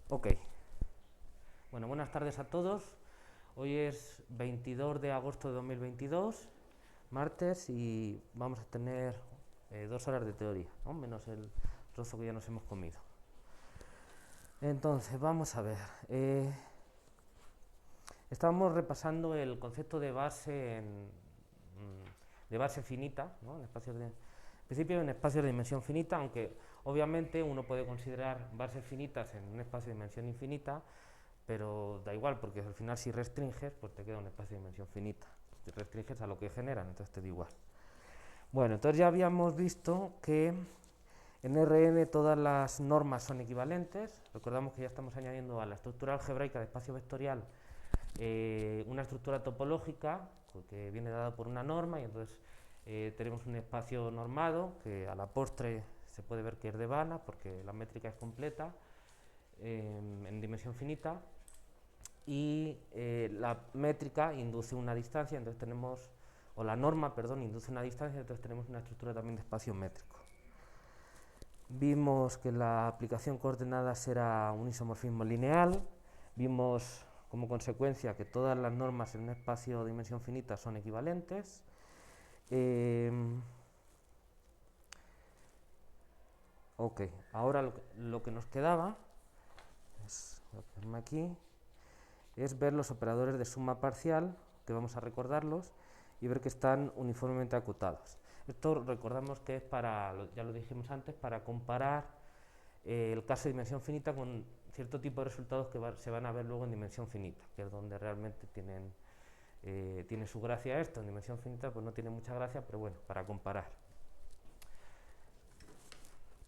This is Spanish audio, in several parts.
Ok, bueno, buenas tardes a todos. Hoy es 22 de agosto de 2022, martes, y vamos a tener 2 horas de teoría, ¿no? Menos el trozo que ya nos hemos comido. Entonces, vamos a ver. Estábamos repasando el concepto de base de base finita, ¿no? En principio en espacios de dimensión finita, aunque obviamente uno puede considerar bases finitas en un espacio de dimensión infinita, pero da igual, porque al final si restringes, pues te queda un espacio de dimensión finita. Si restringes a lo que generan, entonces te da igual. Bueno, entonces ya habíamos visto que en Rn todas las normas son equivalentes. Recordamos que ya estamos añadiendo a la estructura algebraica de espacio vectorial una estructura topológica que viene dada por una norma, y entonces tenemos un espacio normado que a la postre se puede ver que es de Banach porque la métrica es completa en dimensión finita, y la métrica induce una distancia, entonces tenemos, o la norma, perdón, induce una distancia, entonces tenemos una estructura también de espacio métrico. Vimos que la aplicación coordenadas era un isomorfismo lineal, vimos como consecuencia que todas las normas en un espacio de dimensión finita son equivalentes. Ok, ahora lo que nos quedaba voy a ponerme aquí, es ver los operadores de suma parcial, que vamos a recordarlos, y ver que están uniformemente acotados. Esto recordamos que es para, ya lo dijimos antes, para comparar el caso de dimensión finita con cierto tipo de resultados que se van a ver luego en dimensión finita, que es donde realmente tiene su gracia esto. En dimensión finita pues no tiene mucha gracia, pero bueno, para comparar.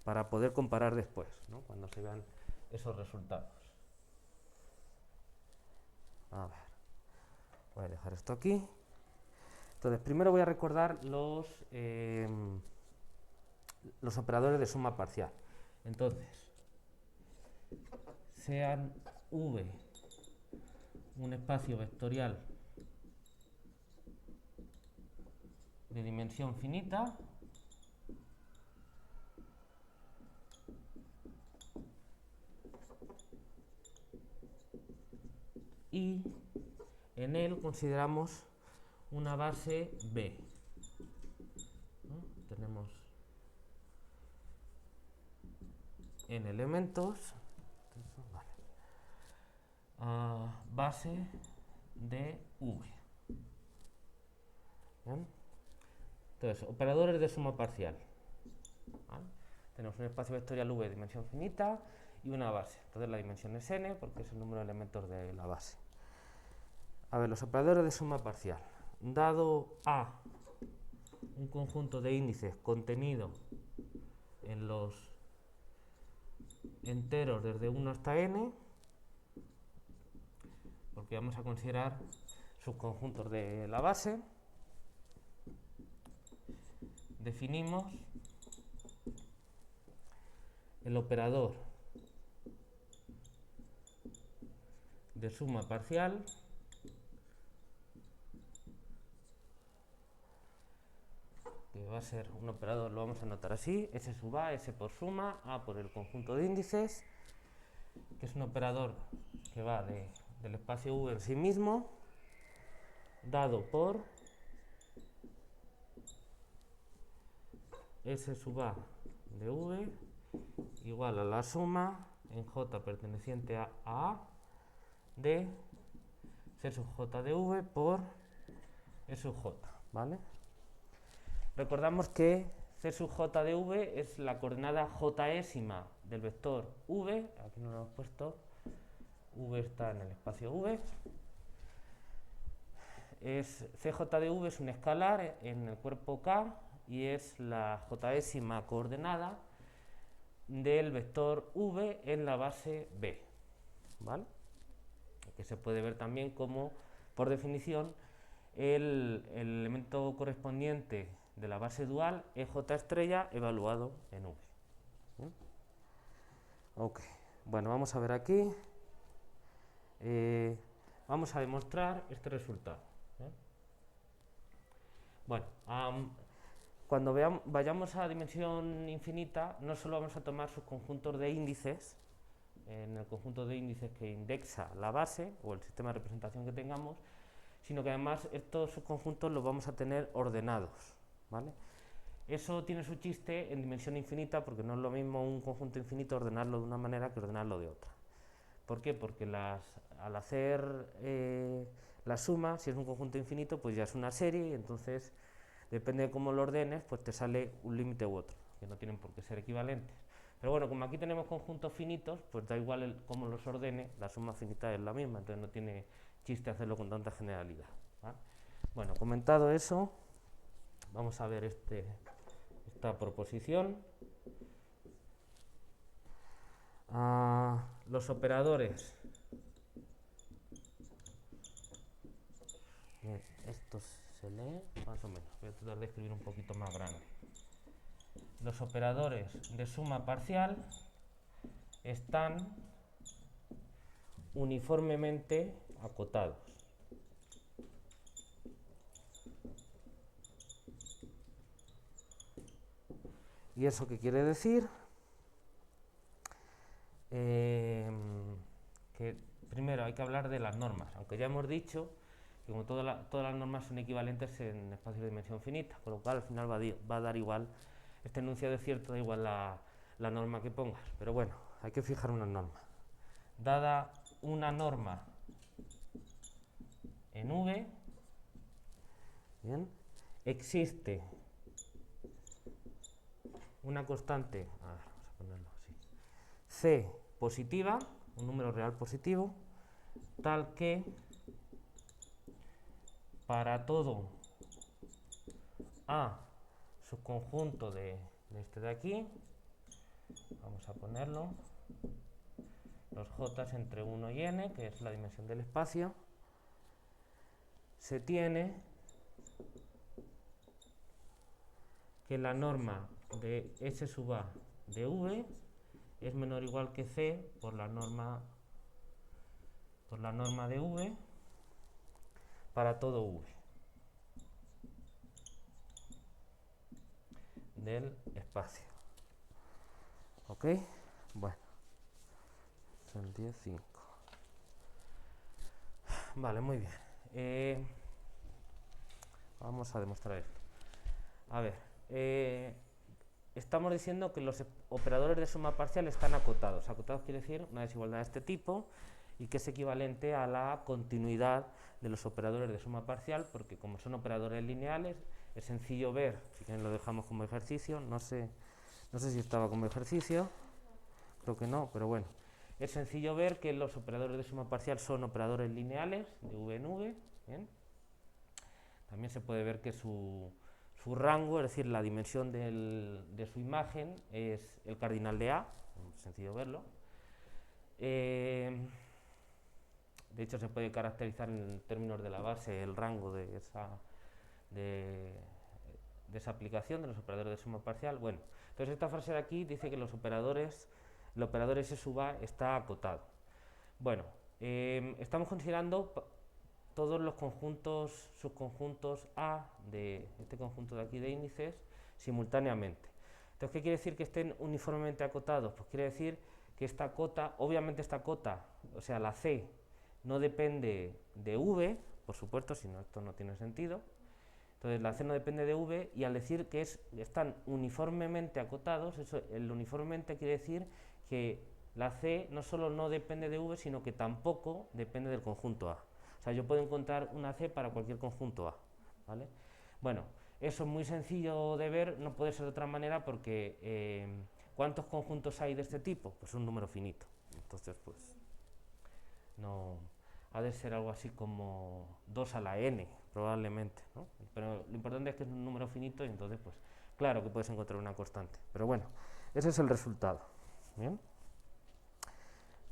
Para poder comparar después, ¿no? Cuando se vean esos resultados. A ver, voy a dejar esto aquí. Entonces, primero voy a recordar los operadores de suma parcial. Entonces, sean V un espacio vectorial de dimensión finita, y en él consideramos una base B, ¿no? Tenemos n elementos, base de V. ¿Bien? Entonces, operadores de suma parcial. ¿Vale? Tenemos un espacio vectorial V de dimensión finita y una base. Entonces la dimensión es n porque es el número de elementos de la base. A ver, los operadores de suma parcial. Dado A un conjunto de índices contenido en los enteros desde 1 hasta n, porque vamos a considerar subconjuntos de la base, definimos el operador de suma parcial que va a ser un operador, lo vamos a anotar así, S sub A, S por suma, A por el conjunto de índices, que es un operador que va del espacio V en sí mismo, dado por S sub A de V igual a la suma en J perteneciente a A de C sub J de V por E sub J, ¿vale? Recordamos que C sub J de V es la coordenada jésima del vector V, aquí no lo hemos puesto, V está en el espacio V, CJ de V es un escalar en el cuerpo K y es la jésima coordenada del vector V en la base B, ¿vale? Que se puede ver también como, por definición, el elemento correspondiente de la base dual es J estrella evaluado en V. ¿Sí? Ok, bueno, vamos a ver aquí. Vamos a demostrar este resultado. Bueno, cuando vayamos a dimensión infinita, no solo vamos a tomar sus conjuntos de índices, en el conjunto de índices que indexa la base o el sistema de representación que tengamos, sino que además estos subconjuntos los vamos a tener ordenados, ¿vale? Eso tiene su chiste en dimensión infinita, porque no es lo mismo un conjunto infinito ordenarlo de una manera que ordenarlo de otra. ¿Por qué? Porque al hacer la suma, si es un conjunto infinito, pues ya es una serie, y entonces depende de cómo lo ordenes, pues te sale un límite u otro, que no tienen por qué ser equivalentes. Pero bueno, como aquí tenemos conjuntos finitos, pues da igual cómo los ordene, la suma finita es la misma, entonces no tiene chiste hacerlo con tanta generalidad, ¿vale? Bueno, comentado eso, vamos a ver esta proposición. Los operadores. Bien, esto se lee más o menos. Voy a tratar de escribir un poquito más grande. Los operadores de suma parcial están uniformemente acotados. ¿Y eso qué quiere decir? Que primero hay que hablar de las normas, aunque ya hemos dicho que como todas las normas son equivalentes en espacios de dimensión finita, con lo cual al final va a dar igual, este enunciado es cierto, da igual la norma que pongas, pero bueno, hay que fijar una norma. Dada una norma en V, bien, existe una constante, vamos a ponerlo así, C positiva, un número real positivo, tal que para todo A subconjunto de este de aquí, vamos a ponerlo, los j entre 1 y n, que es la dimensión del espacio, se tiene que la norma de S sub A de V es menor o igual que C por la norma de V para todo V del espacio. ¿Ok? Bueno, son 10,5. Vale, muy bien. Vamos a demostrar esto. A ver, estamos diciendo que los operadores de suma parcial están acotados. Acotados quiere decir una desigualdad de este tipo y que es equivalente a la continuidad de los operadores de suma parcial, porque como son operadores lineales, es sencillo ver, si quieren lo dejamos como ejercicio, no sé si estaba como ejercicio, creo que no, pero bueno, es sencillo ver que los operadores de suma parcial son operadores lineales de V en V, ¿bien? También se puede ver que su rango, es decir, la dimensión de su imagen es el cardinal de A, es sencillo verlo. De hecho, se puede caracterizar en términos de la base el rango de esa aplicación de los operadores de suma parcial. Bueno, entonces esta frase de aquí dice que el operador S sub A está acotado. Bueno, estamos considerando todos los subconjuntos A de este conjunto de aquí de índices simultáneamente. Entonces, ¿qué quiere decir que estén uniformemente acotados? Pues quiere decir que esta cota, obviamente esta cota, o sea, la C, no depende de V, por supuesto, si no esto no tiene sentido. Entonces la C no depende de V, y al decir que están uniformemente acotados, el uniformemente quiere decir que la C no solo no depende de V, sino que tampoco depende del conjunto A. O sea, yo puedo encontrar una C para cualquier conjunto A, ¿vale? Bueno, eso es muy sencillo de ver, no puede ser de otra manera porque ¿cuántos conjuntos hay de este tipo? Pues un número finito. Entonces, pues, no ha de ser algo así como 2 a la n, probablemente, ¿no? Pero lo importante es que es un número finito y entonces, pues, claro que puedes encontrar una constante. Pero bueno, ese es el resultado. ¿Bien?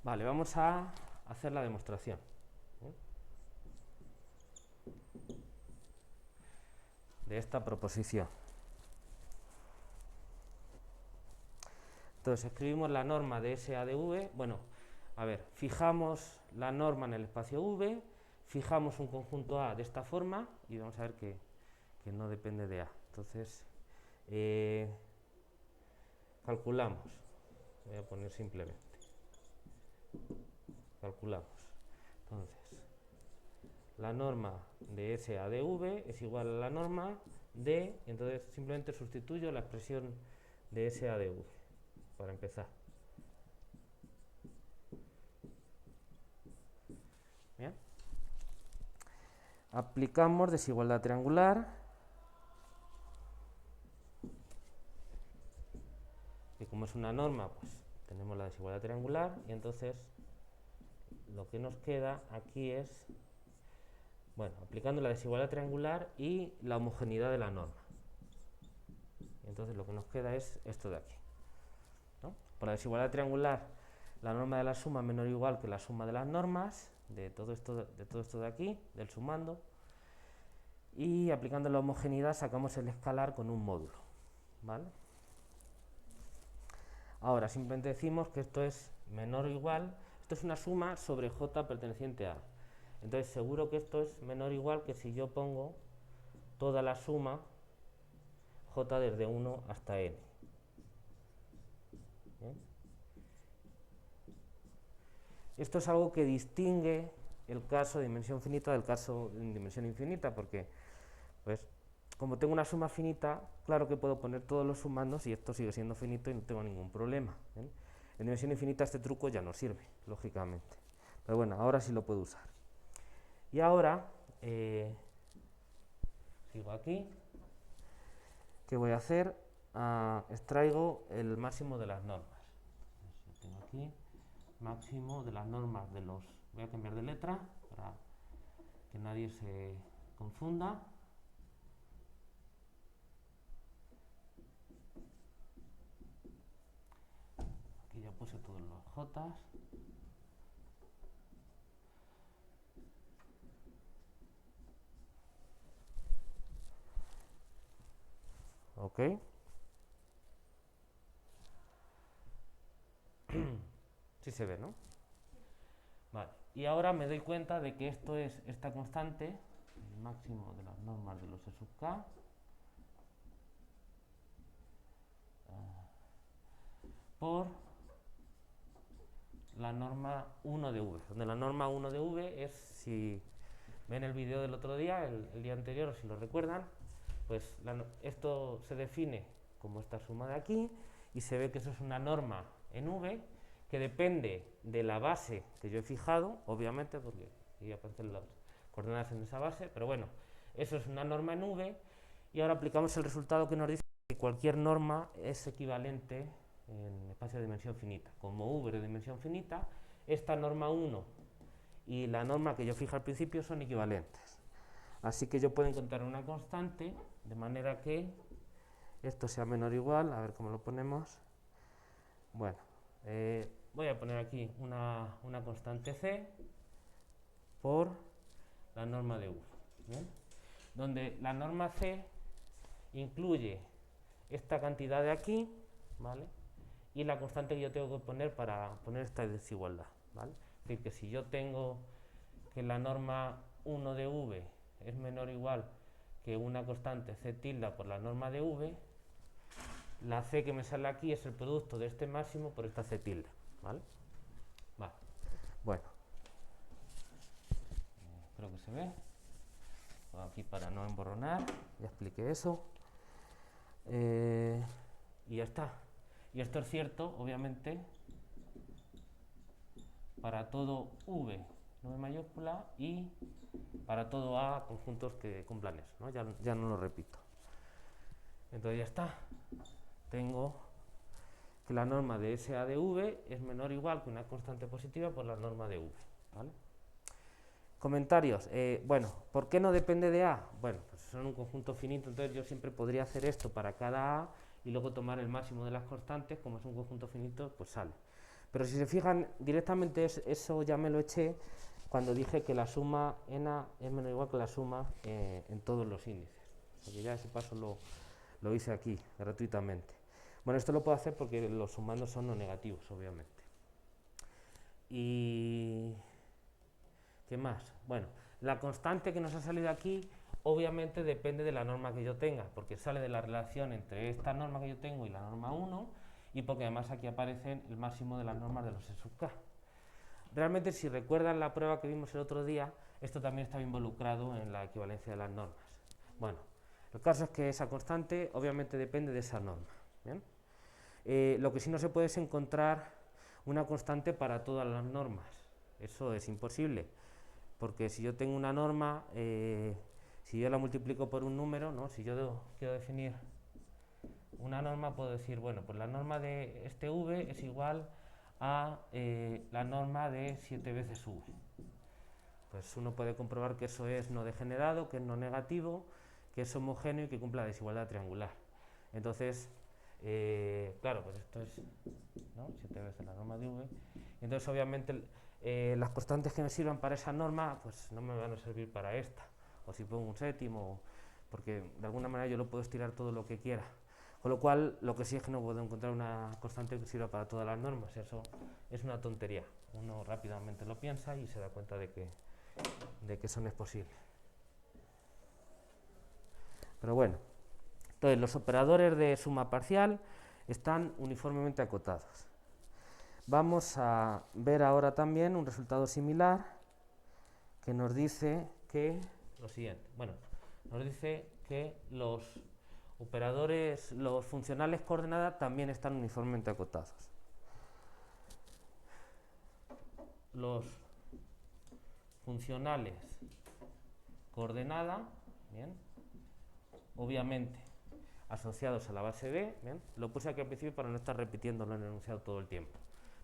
Vale, vamos a hacer la demostración. ¿Bien? De esta proposición. Entonces escribimos la norma de SA de V. Bueno, a ver, fijamos la norma en el espacio V, fijamos un conjunto A de esta forma y vamos a ver que no depende de A. Entonces, calculamos. Voy a poner simplemente. calculamos. Entonces, la norma de SADV es igual a la norma de, entonces simplemente sustituyo la expresión de SADV para empezar. Bien. Aplicamos desigualdad triangular, y como es una norma, pues tenemos la desigualdad triangular, y entonces lo que nos queda aquí es, bueno, aplicando la desigualdad triangular y la homogeneidad de la norma. Entonces lo que nos queda es esto de aquí, ¿no? Por la desigualdad triangular, la norma de la suma es menor o igual que la suma de las normas de todo esto de aquí, del sumando, y aplicando la homogeneidad sacamos el escalar con un módulo, ¿vale? Ahora simplemente decimos que esto es menor o igual, esto es una suma sobre j perteneciente a A. Entonces seguro que esto es menor o igual que si yo pongo toda la suma j desde 1 hasta n. ¿Bien? Esto es algo que distingue el caso de dimensión finita del caso de dimensión infinita, porque pues como tengo una suma finita, claro que puedo poner todos los sumandos y esto sigue siendo finito y no tengo ningún problema. ¿Bien? En dimensión infinita este truco ya no sirve, lógicamente. Pero bueno, ahora sí lo puedo usar. Y ahora, sigo aquí. ¿Qué voy a hacer? Extraigo el máximo de las normas. Entonces, tengo aquí máximo de las normas de los... Voy a cambiar de letra para que nadie se confunda. Aquí ya puse todos los jotas. Ok. Sí se ve, ¿no? Vale. Y ahora me doy cuenta de que esto es esta constante, el máximo de las normas de los E sub k, por la norma 1 de v, donde la norma 1 de v es, si ven el vídeo del otro día, el día anterior, o si lo recuerdan, pues esto se define como esta suma de aquí, y se ve que eso es una norma en v, que depende de la base que yo he fijado, obviamente, porque ahí aparecen las coordenadas en esa base, pero bueno, eso es una norma en v, y ahora aplicamos el resultado que nos dice que cualquier norma es equivalente en espacio de dimensión finita. Como v de dimensión finita, esta norma 1 y la norma que yo fijé al principio son equivalentes. Así que yo puedo encontrar una constante de manera que esto sea menor o igual, a ver cómo lo ponemos. Bueno, voy a poner aquí una constante c por la norma de v, ¿bien? Donde la norma c incluye esta cantidad de aquí, ¿vale? Y la constante que yo tengo que poner para poner esta desigualdad, ¿vale? Es decir, que si yo tengo que la norma 1 de v es menor o igual que una constante c tilde por la norma de v, la c que me sale aquí es el producto de este máximo por esta c tilde, ¿vale? Vale. Bueno, creo que se ve. Aquí para no emborronar, ya expliqué eso. Y ya está. Y esto es cierto, obviamente, para todo v no v mayúscula y para todo a conjuntos que cumplan eso, ¿no? Ya no lo repito. Entonces ya está. Tengo que la norma de SA de v es menor o igual que una constante positiva por la norma de v, ¿vale? Comentarios. Bueno, ¿por qué no depende de A? Bueno, pues son un conjunto finito, entonces yo siempre podría hacer esto para cada A y luego tomar el máximo de las constantes, como es un conjunto finito, pues sale. Pero si se fijan, directamente eso ya me lo eché cuando dije que la suma en A es menor o igual que la suma en todos los índices. Porque ya ese paso lo hice aquí, gratuitamente. Bueno, esto lo puedo hacer porque los sumandos son no negativos, obviamente. Y... ¿qué más? Bueno, la constante que nos ha salido aquí obviamente depende de la norma que yo tenga, porque sale de la relación entre esta norma que yo tengo y la norma 1, y porque además aquí aparecen el máximo de las normas de los E sub k. Realmente, si recuerdan la prueba que vimos el otro día, esto también estaba involucrado en la equivalencia de las normas. Bueno, el caso es que esa constante obviamente depende de esa norma. ¿Bien? Lo que sí no se puede es encontrar una constante para todas las normas. Eso es imposible, porque si yo tengo una norma, si yo la multiplico por un número, ¿no? Si yo quiero definir una norma, puedo decir, bueno, pues la norma de este v es igual a la norma de 7 veces v. Pues uno puede comprobar que eso es no degenerado, que es no negativo, que es homogéneo y que cumple la desigualdad triangular. Entonces, claro, pues esto es, ¿no?, 7 veces la norma de v. Entonces, obviamente, las constantes que me sirvan para esa norma, pues no me van a servir para esta. O si pongo un séptimo, porque de alguna manera yo lo puedo estirar todo lo que quiera. Con lo cual, lo que sí es que no puedo encontrar una constante que sirva para todas las normas. Eso es una tontería. Uno rápidamente lo piensa y se da cuenta de que eso no es posible. Pero bueno, entonces los operadores de suma parcial están uniformemente acotados. Vamos a ver ahora también un resultado similar que nos dice que lo siguiente. Bueno, nos dice que los operadores, los funcionales coordenada también están uniformemente acotados. Los funcionales coordenada, bien, obviamente asociados a la base B, bien, lo puse aquí al principio para no estar repitiéndolo en el enunciado todo el tiempo,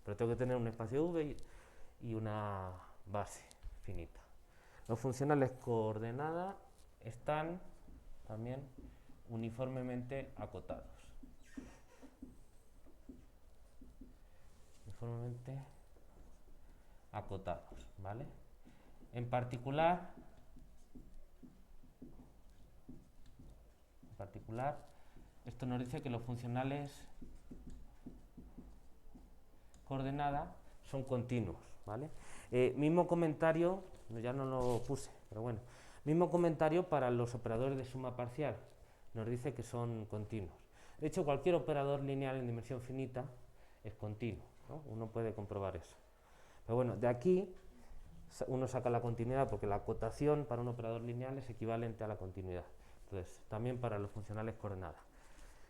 pero tengo que tener un espacio V y una base finita. Los funcionales coordenada están también uniformemente acotados. Uniformemente acotados, ¿vale? En particular, esto nos dice que los funcionales coordenada son continuos, ¿vale? Mismo comentario, ya no lo puse, pero bueno, mismo comentario para los operadores de suma parcial, nos dice que son continuos. De hecho, cualquier operador lineal en dimensión finita es continuo, ¿no? Uno puede comprobar eso. Pero bueno, de aquí uno saca la continuidad porque la acotación para un operador lineal es equivalente a la continuidad. Entonces, también para los funcionales coordenada.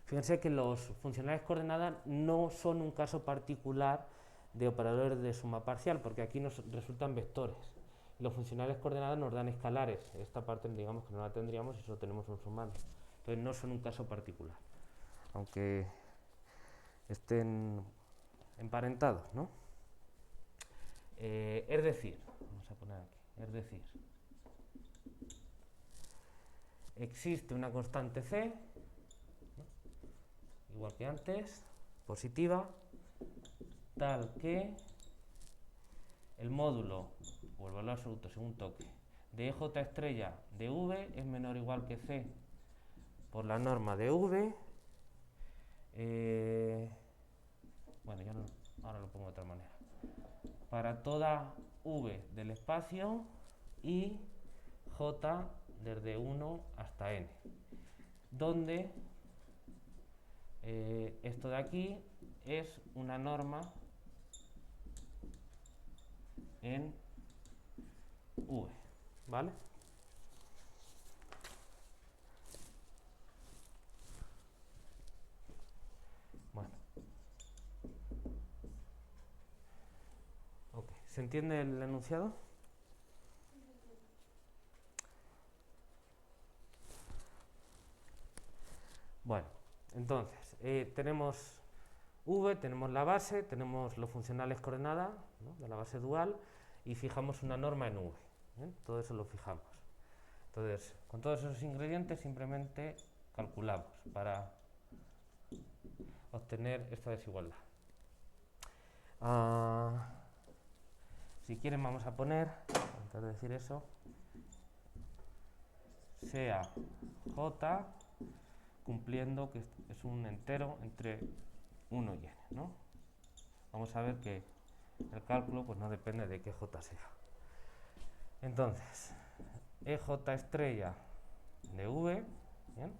Fíjense que los funcionales coordenada no son un caso particular de operadores de suma parcial, porque aquí nos resultan vectores. Los funcionales coordenadas nos dan escalares. Esta parte, digamos, que no la tendríamos y solo tenemos un sumando. Entonces, no son un caso particular, aunque estén emparentados, ¿no? Es decir, vamos a poner aquí, es decir, existe una constante C, ¿no?, igual que antes, positiva, tal que el módulo, o el valor absoluto según toque, de EJ estrella de V es menor o igual que C por la norma de V. Bueno, ya no, ahora lo pongo de otra manera. Para toda V del espacio y J desde 1 hasta N, donde esto de aquí es una norma en V, ¿vale? Bueno. Okay. ¿Se entiende el enunciado? Bueno, entonces, tenemos V, tenemos la base, tenemos los funcionales coordenada, ¿no?, de la base dual, y fijamos una norma en V. ¿Bien? Todo eso lo fijamos. Entonces, con todos esos ingredientes simplemente calculamos para obtener esta desigualdad. Si quieren vamos a poner, antes de decir eso, sea J cumpliendo que es un entero entre 1 y n, ¿no? Vamos a ver que el cálculo pues no depende de qué J sea. Entonces, EJ estrella de V, ¿bien?,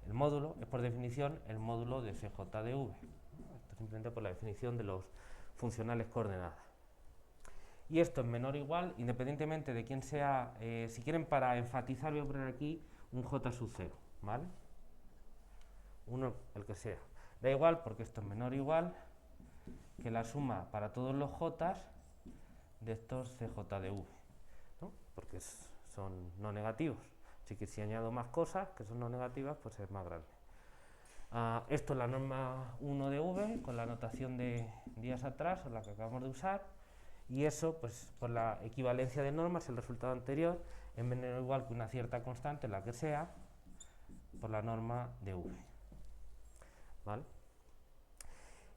el módulo es por definición el módulo de CJ de V. Esto simplemente por la definición de los funcionales coordenadas. y esto es menor o igual, independientemente de quién sea. Si quieren, para enfatizar, voy a poner aquí un j sub 0, ¿vale? Uno, el que sea. Da igual porque esto es menor o igual que la suma para todos los j de estos cj de v, ¿no? Porque son no negativos. Así que si añado más cosas que son no negativas, pues es más grande. Esto es la norma 1 de v con la notación de días atrás, o la que acabamos de usar, y eso, pues por la equivalencia de normas, el resultado anterior es menor o igual que una cierta constante, la que sea, por la norma de v, ¿vale?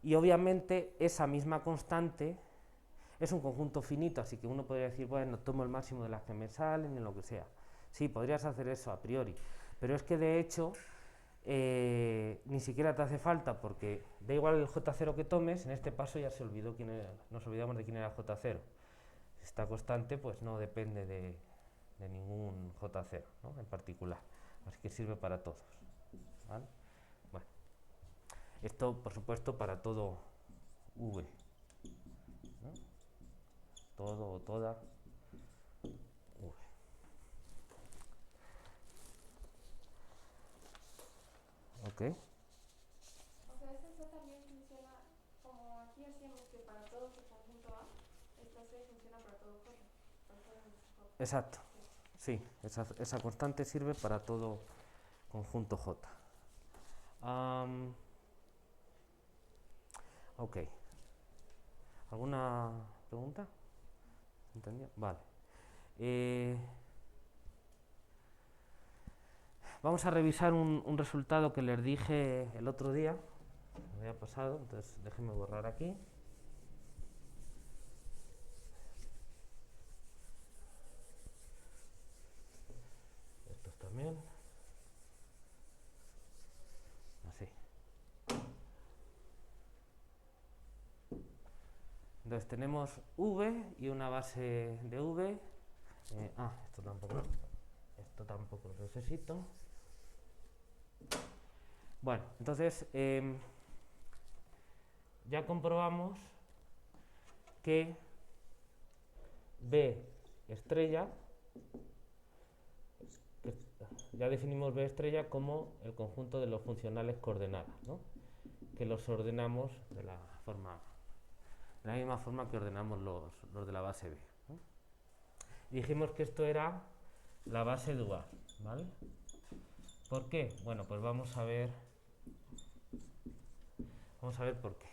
Y obviamente esa misma constante es un conjunto finito, así que uno podría decir, bueno, tomo el máximo de las que me salen, en lo que sea. Sí, podrías hacer eso a priori, pero es que de hecho ni siquiera te hace falta, porque da igual el J0 que tomes, en este paso ya se olvidó nos olvidamos de quién era J0. Esta constante pues no depende de ningún J0, ¿no? En particular, así que sirve para todos, ¿vale? Bueno, esto por supuesto para todo V, ¿no? Todo o toda V. Ok. O sea, esta C también funciona como aquí hacíamos que para todo su conjunto A, esta C funciona para todo J. Para todo J. Exacto. Sí, esa constante sirve para todo conjunto J. Ok. ¿Alguna pregunta? ¿Entendido? Vale. Vamos a revisar un resultado que les dije el otro día. Me había pasado, entonces déjenme borrar aquí. Estos también. Así. Entonces tenemos V y una base de V. Esto tampoco lo necesito. Bueno, entonces ya comprobamos que B estrella, ya definimos B estrella como el conjunto de los funcionales coordenadas, ¿no? Que los ordenamos de la misma forma que ordenamos los de la base B, ¿no? Y dijimos que esto era la base dual, ¿vale? ¿Por qué? Bueno, pues vamos a ver por qué.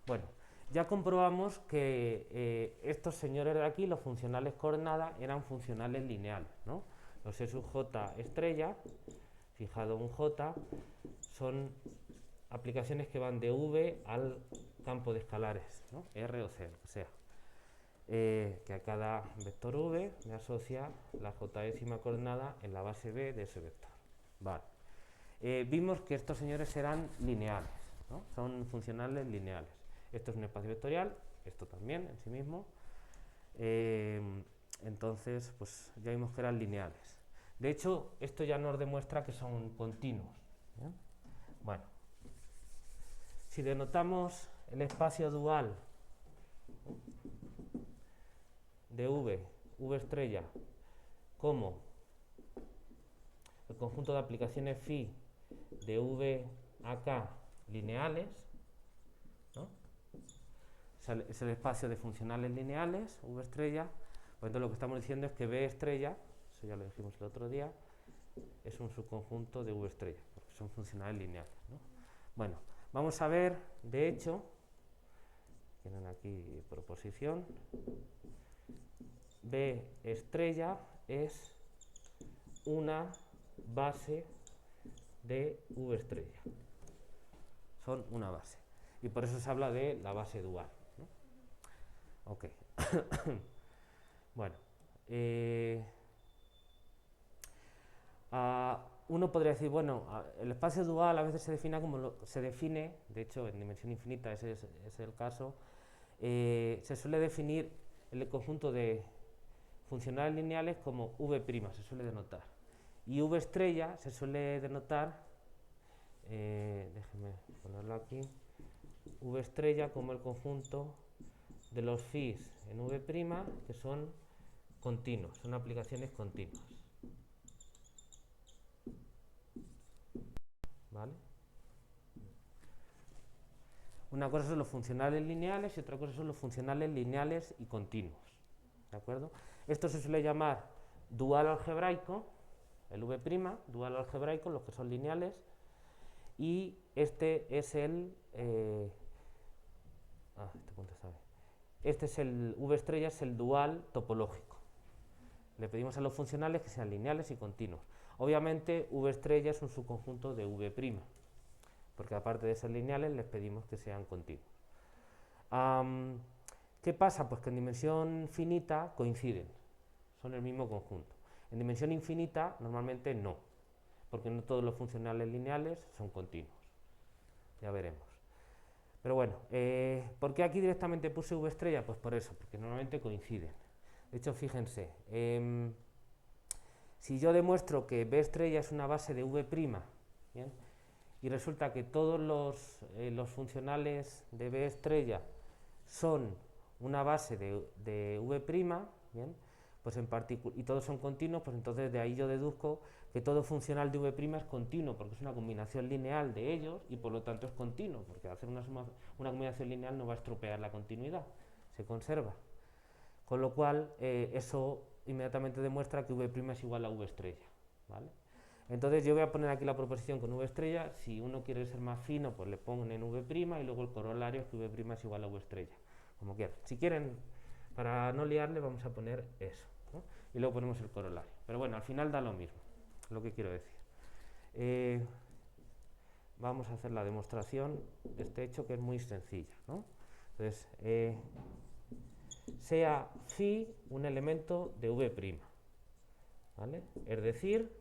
Bueno, ya comprobamos que estos señores de aquí, los funcionales coordenadas, eran funcionales lineales, ¿no? Los E sub j estrella, fijado un j, son aplicaciones que van de V al campo de escalares, ¿no? R o C, lo que sea. Que a cada vector V me asocia la j-ésima coordenada en la base B de ese vector. Vale. Vimos que estos señores eran lineales, ¿no? Son funcionales lineales. Esto es un espacio vectorial, esto también en sí mismo. Entonces, pues ya vimos que eran lineales. De hecho, esto ya nos demuestra que son continuos, ¿eh? Bueno, si denotamos el espacio dual de V estrella, como el conjunto de aplicaciones phi de V a K lineales, ¿no? Es el espacio de funcionales lineales, V estrella. Pues entonces lo que estamos diciendo es que B estrella, eso ya lo dijimos el otro día, es un subconjunto de V estrella, porque son funcionales lineales, ¿no? Bueno, vamos a ver, de hecho, tienen aquí proposición, B estrella es una base de V estrella. Son una base. Y por eso se habla de la base dual, ¿no? Ok. Bueno. Uno podría decir, bueno, el espacio dual a veces se define como se define, de hecho en dimensión infinita ese es el caso, se suele definir el conjunto de funcionales lineales como V', se suele denotar. Y V estrella se suele denotar, déjenme ponerlo aquí, V estrella como el conjunto de los phis en v', que son continuos, son aplicaciones continuas. ¿Vale? Una cosa son los funcionales lineales y otra cosa son los funcionales lineales y continuos. ¿De acuerdo? Esto se suele llamar dual algebraico, el v', dual algebraico, los que son lineales, y este es el este es el v estrella, es el dual topológico. Le pedimos a los funcionales que sean lineales y continuos. Obviamente v estrella es un subconjunto de v', porque aparte de ser lineales les pedimos que sean continuos. ¿Qué pasa? Pues que en dimensión finita coinciden, son el mismo conjunto. En dimensión infinita normalmente no, porque no todos los funcionales lineales son continuos. Ya veremos. Pero bueno, ¿por qué aquí directamente puse v estrella? Pues por eso, porque normalmente coinciden. De hecho, fíjense, si yo demuestro que b estrella es una base de v', ¿bien? Y resulta que todos los funcionales de b estrella son una base de v', ¿bien? Pues y todos son continuos, pues entonces de ahí yo deduzco que todo funcional de v' es continuo, porque es una combinación lineal de ellos y por lo tanto es continuo, porque hacer una combinación lineal no va a estropear la continuidad, se conserva. Con lo cual, eso inmediatamente demuestra que v' es igual a v estrella, ¿vale? Entonces yo voy a poner aquí la proposición con v estrella. Si uno quiere ser más fino, pues le pongo en v' y luego el corolario es que v' es igual a v estrella, como quieran. Si quieren, para no liarle, vamos a poner eso, ¿no? Y luego ponemos el corolario. Pero bueno, al final da lo mismo, lo que quiero decir. Vamos a hacer la demostración de este hecho, que es muy sencilla, ¿no? Entonces, sea phi un elemento de v', ¿vale? Es decir,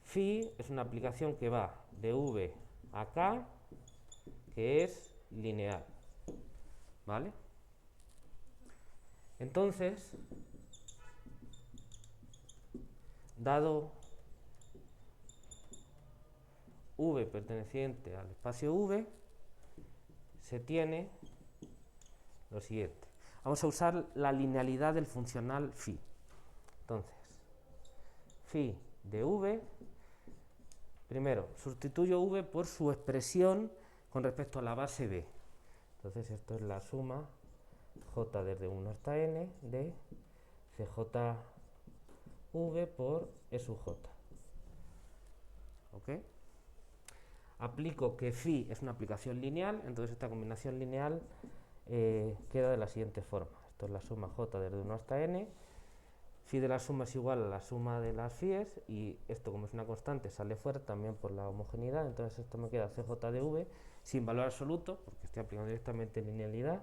phi es una aplicación que va de v a k, que es lineal, ¿vale? Entonces, dado v perteneciente al espacio v, se tiene lo siguiente. Vamos a usar la linealidad del funcional phi. Entonces, phi de v, primero, sustituyo v por su expresión con respecto a la base b. Entonces, esto es la suma j desde 1 hasta n de cjv por e sub j. ¿Ok? Aplico que phi es una aplicación lineal, entonces esta combinación lineal queda de la siguiente forma. Esto es la suma j desde 1 hasta n. Phi de la suma es igual a la suma de las phi's, y esto, como es una constante, sale fuera también por la homogeneidad. Entonces esto me queda cj de v sin valor absoluto, porque estoy aplicando directamente linealidad,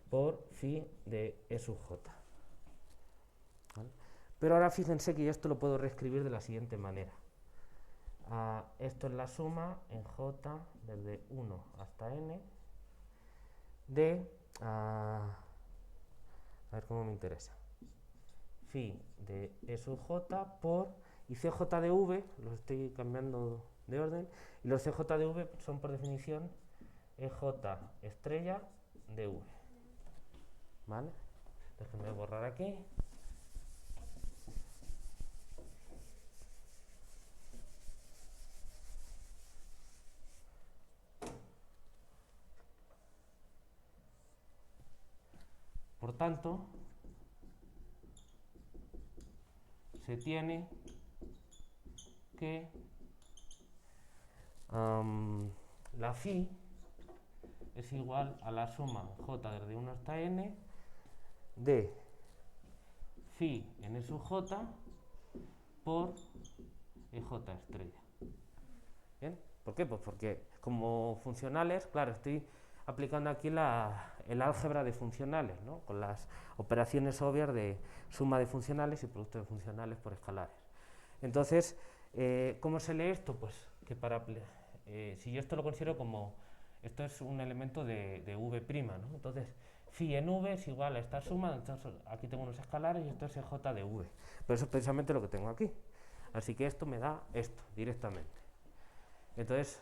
por phi de e sub j. ¿Vale? Pero ahora fíjense que yo esto lo puedo reescribir de la siguiente manera. Esto es la suma en j desde 1 hasta n de, a ver cómo me interesa, phi de e sub j por, y cj de v, los estoy cambiando de orden, y los cj de v son por definición ej estrella de v. ¿Vale? Déjenme borrar aquí. Por tanto, se tiene que la phi es igual a la suma j desde 1 hasta n de phi en e sub j por ej estrella. ¿Bien? ¿Por qué? Pues porque como funcionales, claro, estoy aplicando aquí el álgebra de funcionales, ¿no? Con las operaciones obvias de suma de funcionales y producto de funcionales por escalares. Entonces, ¿cómo se lee esto? Pues que si yo esto lo considero como, esto es un elemento de v', ¿no? Entonces, phi en v es igual a esta suma, entonces aquí tengo unos escalares y esto es ej de v. Pero eso es precisamente lo que tengo aquí. Así que esto me da esto directamente. Entonces,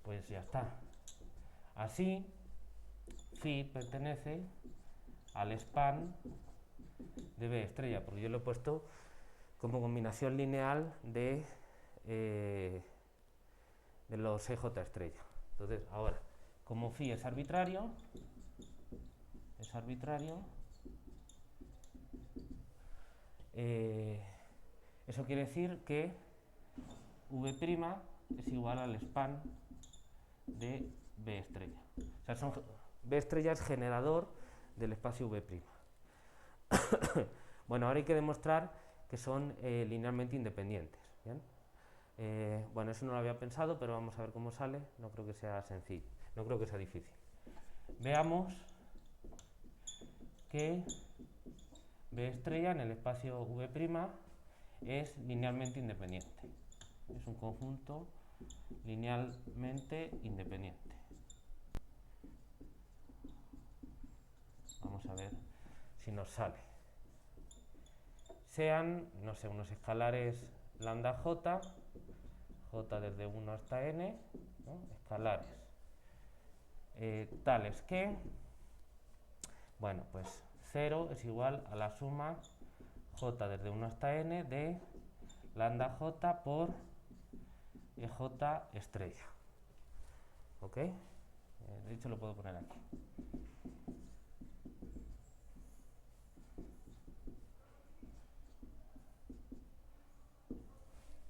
pues ya está. Así, phi pertenece al span de B estrella, porque yo lo he puesto como combinación lineal de los EJ estrella. Entonces, ahora, como phi es arbitrario, eso quiere decir que V' es igual al span de B estrella. O sea, B estrella es generador del espacio V'. Bueno, ahora hay que demostrar que son linealmente independientes. ¿Bien? Bueno, eso no lo había pensado, pero vamos a ver cómo sale. No creo que sea sencillo, no creo que sea difícil. Veamos que B estrella en el espacio V' es linealmente independiente. Es un conjunto linealmente independiente. Vamos a ver si nos sale. Sean, no sé, unos escalares lambda j, j desde 1 hasta n, ¿no? Escalares tales que, bueno, pues 0 es igual a la suma j desde 1 hasta n de lambda j por EJ estrella. ¿Ok? De hecho lo puedo poner aquí.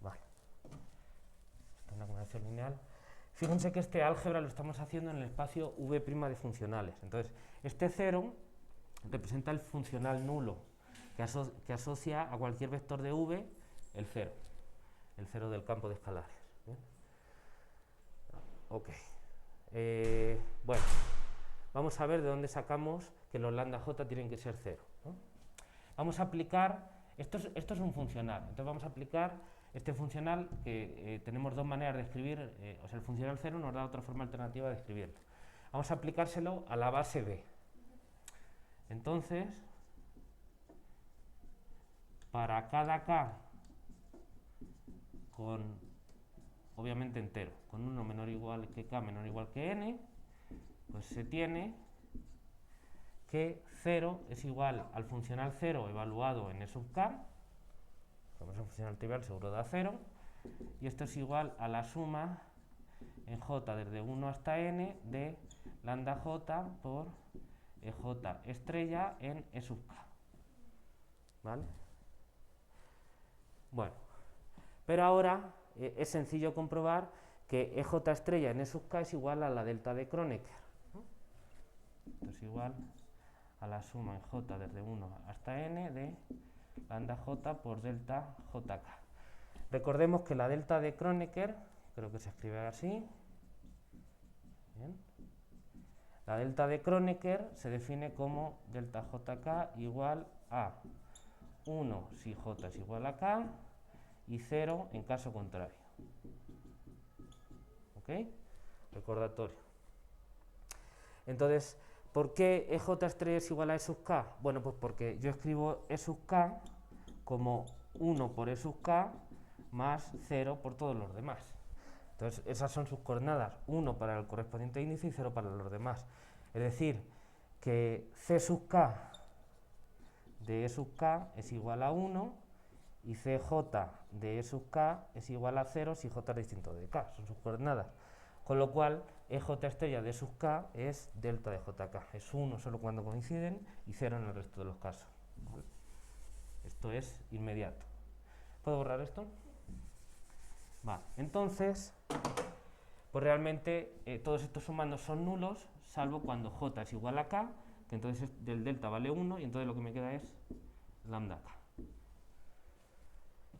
Vale. Esto es una combinación lineal. Fíjense que este álgebra lo estamos haciendo en el espacio V' de funcionales. Entonces, este 0 representa el funcional nulo que asocia a cualquier vector de V el 0 del campo de escalares. ¿Bien? Ok. Bueno, vamos a ver de dónde sacamos que los lambda j tienen que ser 0, ¿no? Vamos a aplicar, esto es un funcional, entonces vamos a aplicar este funcional que tenemos dos maneras de escribir, o sea, el funcional 0 nos da otra forma alternativa de escribirlo. Vamos a aplicárselo a la base B. Entonces, para cada k con, obviamente entero, con 1 menor o igual que k menor o igual que n, pues se tiene que 0 es igual al funcional 0 evaluado en E sub k, como es un funcional trivial seguro da 0, y esto es igual a la suma en j desde 1 hasta n de lambda j por EJ estrella en E sub k. ¿Vale? Bueno, pero ahora es sencillo comprobar que EJ estrella en E sub k es igual a la delta de Kronecker, ¿no? Esto es igual a la suma en j desde 1 hasta n de lambda j por delta jk. Recordemos que la delta de Kronecker, creo que se escribe así. Bien. La delta de Kronecker se define como delta jk igual a 1 si j es igual a k y 0 en caso contrario. ¿Ok? Recordatorio. Entonces, ¿por qué EJ estrella es igual a E sub k? Bueno, pues porque yo escribo E sub k como 1 por E sub k más 0 por todos los demás. Entonces, esas son sus coordenadas, 1 para el correspondiente índice y 0 para los demás. Es decir, que C sub k de E sub k es igual a 1 y CJ de E sub k es igual a 0 si j es distinto de k, son sus coordenadas. Con lo cual, EJ estrella de E sub k es delta de jk. Es 1 solo cuando coinciden y 0 en el resto de los casos. ¿Vale? Esto es inmediato. ¿Puedo borrar esto? Vale, entonces, pues realmente todos estos sumandos son nulos, salvo cuando j es igual a k, que entonces del delta vale 1 y entonces lo que me queda es lambda k.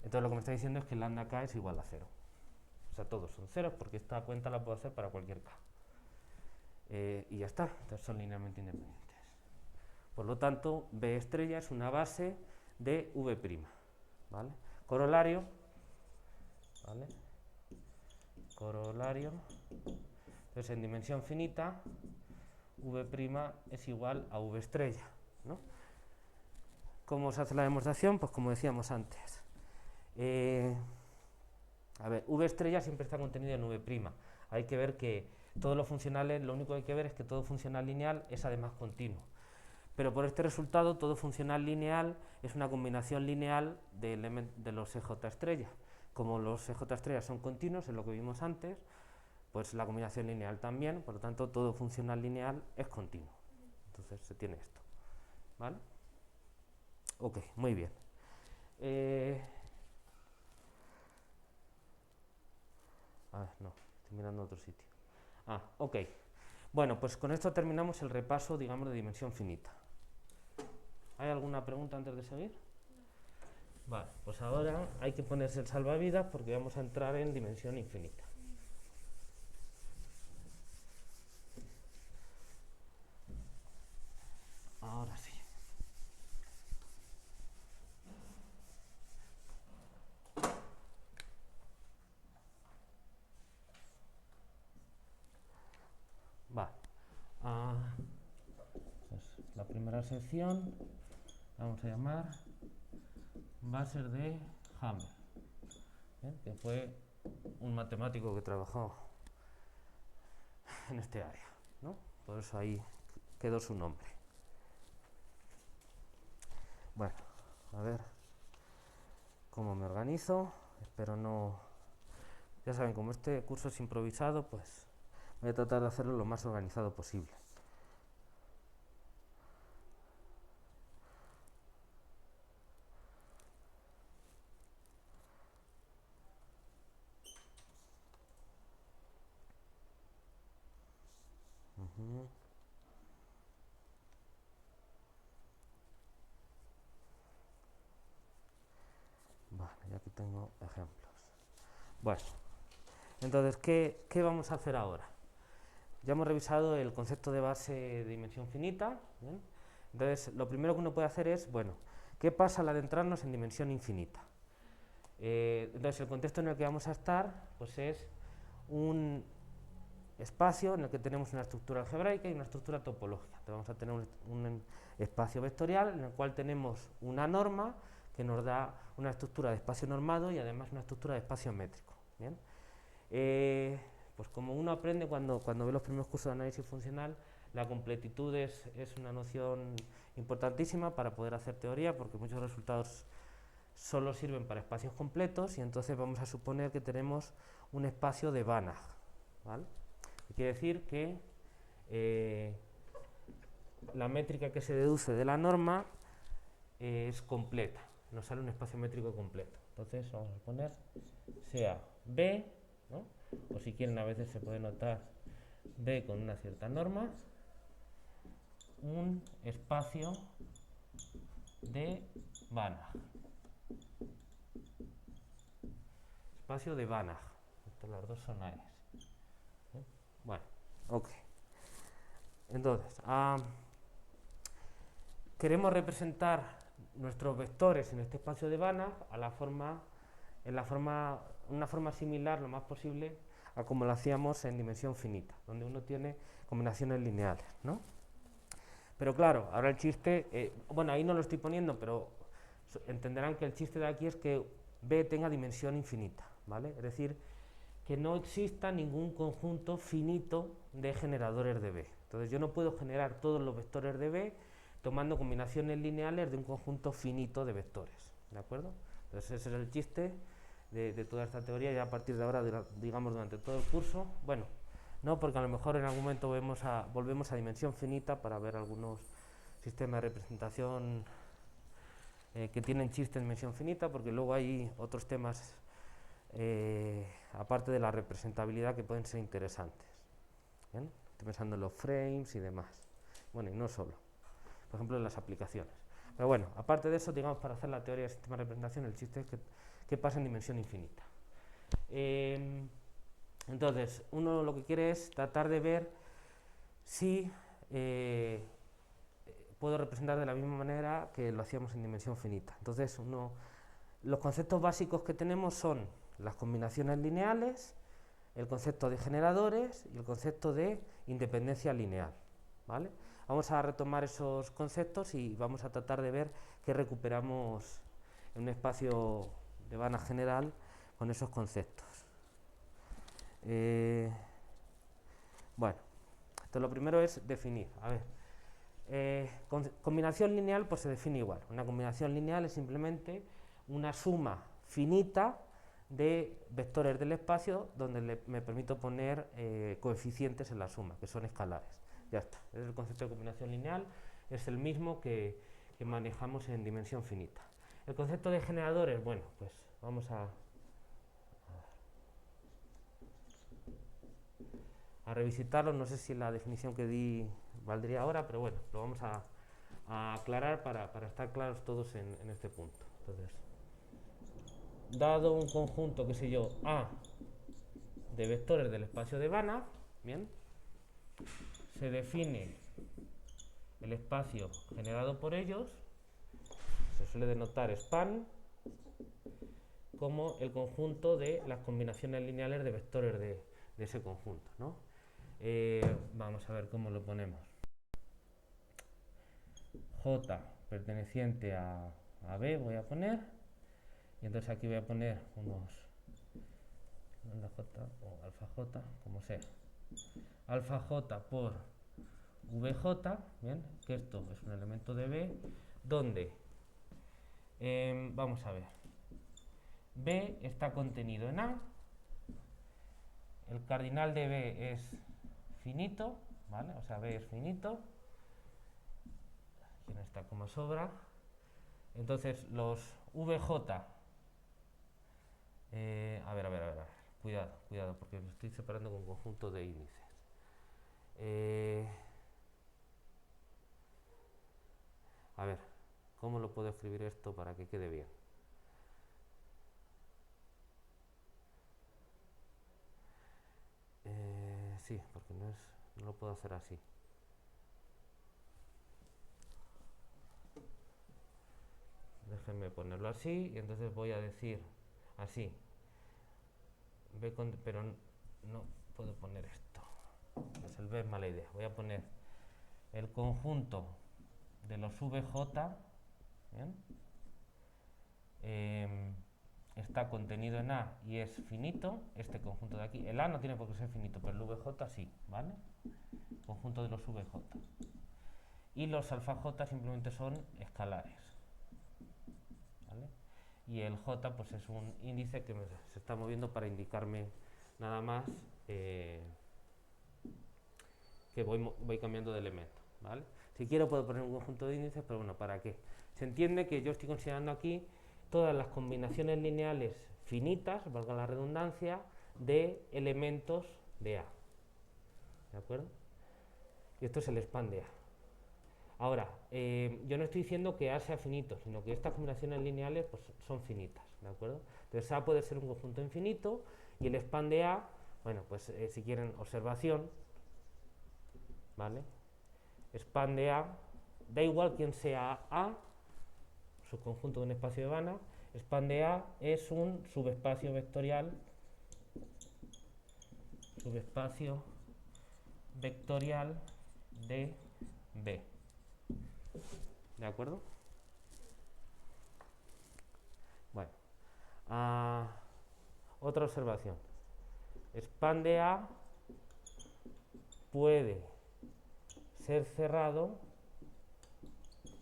Entonces lo que me está diciendo es que lambda k es igual a 0. O sea, todos son ceros porque esta cuenta la puedo hacer para cualquier k. Y ya está, entonces son linealmente independientes. Por lo tanto, B estrella es una base de V'. ¿Vale? Corolario. ¿Vale? Corolario. Entonces, en dimensión finita, V' es igual a V estrella, ¿no? ¿Cómo se hace la demostración? Pues como decíamos antes. A ver, V estrella siempre está contenido en V'. Hay que ver que todos los funcionales, lo único que hay que ver es que todo funcional lineal es además continuo. Pero por este resultado, todo funcional lineal es una combinación lineal de los EJ estrellas. Como los EJ estrellas son continuos, es lo que vimos antes, pues la combinación lineal también, por lo tanto, todo funcional lineal es continuo. Entonces se tiene esto. ¿Vale? Ok, muy bien. A ver, no, estoy mirando a otro sitio. Ok. Bueno, pues con esto terminamos el repaso, digamos, de dimensión finita. ¿Hay alguna pregunta antes de seguir? Vale, pues ahora hay que ponerse el salvavidas porque vamos a entrar en dimensión infinita. Ahora sí. Vale. Pues la primera sección la vamos a llamar bases de Hammer, que fue un matemático que trabajó en este área, ¿no? Por eso ahí quedó su nombre. Bueno, a ver cómo me organizo. Espero no... Ya saben, como este curso es improvisado, pues voy a tratar de hacerlo lo más organizado posible. Vale, y aquí tengo ejemplos. Bueno, entonces, ¿qué vamos a hacer ahora? Ya hemos revisado el concepto de base de dimensión finita, ¿bien? Entonces, lo primero que uno puede hacer es, bueno, ¿qué pasa al adentrarnos en dimensión infinita? Entonces, el contexto en el que vamos a estar, pues es un espacio en el que tenemos una estructura algebraica y una estructura topológica. Entonces, vamos a tener un espacio vectorial en el cual tenemos una norma que nos da una estructura de espacio normado y además una estructura de espacio métrico. ¿Bien? Pues como uno aprende cuando ve los primeros cursos de análisis funcional, la completitud es una noción importantísima para poder hacer teoría, porque muchos resultados solo sirven para espacios completos y entonces vamos a suponer que tenemos un espacio de Banach, ¿vale? Quiere decir que la métrica que se deduce de la norma es completa, nos sale un espacio métrico completo. Entonces vamos a poner sea B, ¿no? O si quieren a veces se puede notar B con una cierta norma, un espacio de Banach. Espacio de Banach. Estas las dos son A's. Bueno, ok. Entonces, queremos representar nuestros vectores en este espacio de Banach una forma similar lo más posible a como lo hacíamos en dimensión finita, donde uno tiene combinaciones lineales, ¿no? Pero claro, ahora el chiste, bueno, ahí no lo estoy poniendo, pero entenderán que el chiste de aquí es que B tenga dimensión infinita, ¿vale? Es decir, que no exista ningún conjunto finito de generadores de B. Entonces yo no puedo generar todos los vectores de B tomando combinaciones lineales de un conjunto finito de vectores, ¿de acuerdo? Entonces ese es el chiste de toda esta teoría y a partir de ahora, digamos, durante todo el curso, bueno, no, porque a lo mejor en algún momento volvemos a dimensión finita para ver algunos sistemas de representación que tienen chiste en dimensión finita, porque luego hay otros temas aparte de la representabilidad que pueden ser interesantes. ¿Bien? Estoy pensando en los frames y demás. Bueno, y no solo, por ejemplo en las aplicaciones. Pero bueno, aparte de eso, digamos, para hacer la teoría del sistema de representación, el chiste es que pasa en dimensión infinita. Entonces, uno lo que quiere es tratar de ver si puedo representar de la misma manera que lo hacíamos en dimensión finita. Entonces, los conceptos básicos que tenemos son las combinaciones lineales, el concepto de generadores y el concepto de independencia lineal, ¿vale? Vamos a retomar esos conceptos y vamos a tratar de ver qué recuperamos en un espacio de Banach general con esos conceptos. Bueno, entonces lo primero es definir. A ver, combinación lineal pues se define igual. Una combinación lineal es simplemente una suma finita de vectores del espacio donde me permito poner coeficientes en la suma, que son escalares. Ya está. Es el concepto de combinación lineal, es el mismo que manejamos en dimensión finita. El concepto de generadores, bueno, pues vamos a revisitarlo. No sé si la definición que di valdría ahora, pero bueno, lo vamos a aclarar para estar claros todos en este punto. Entonces, dado un conjunto, qué sé yo, A de vectores del espacio de Banach, bien, se define el espacio generado por ellos, se suele denotar span, como el conjunto de las combinaciones lineales de vectores de ese conjunto, ¿no? Vamos a ver cómo lo ponemos. J perteneciente a B voy a poner, y entonces aquí voy a poner unos J o alfa J, como sea. Alfa J por VJ, bien, que esto es un elemento de B, donde, vamos a ver, B está contenido en A, el cardinal de B es finito, ¿vale? O sea, B es finito, aquí no está como sobra, entonces los VJ, a ver, cuidado, porque lo estoy separando con conjunto de índices. A ver, ¿cómo lo puedo escribir esto para que quede bien? Sí, porque no lo puedo hacer así. Déjenme ponerlo así y entonces voy a decir así. Pero no puedo poner esto. Pues el B es mala idea. Voy a poner el conjunto de los VJ, ¿bien? Está contenido en A y es finito, este conjunto de aquí. El A no tiene por qué ser finito, pero el VJ sí, ¿vale? Conjunto de los VJ. Y los alfa J simplemente son escalares, ¿vale? Y el J pues es un índice que se está moviendo para indicarme nada más que voy cambiando de elemento, ¿vale? Si quiero puedo poner un conjunto de índices, pero bueno, ¿para qué? Se entiende que yo estoy considerando aquí todas las combinaciones lineales finitas, valga la redundancia, de elementos de A, ¿de acuerdo? Y esto es el span de A. Ahora, yo no estoy diciendo que A sea finito, sino que estas combinaciones lineales pues, son finitas, ¿de acuerdo? Entonces A puede ser un conjunto infinito y el span de A, bueno, pues si quieren observación, ¿vale? Span de A, da igual quién sea A, subconjunto de un espacio de Banach, span de A es un subespacio vectorial de B. ¿De acuerdo? Bueno, otra observación. Span de A puede ser cerrado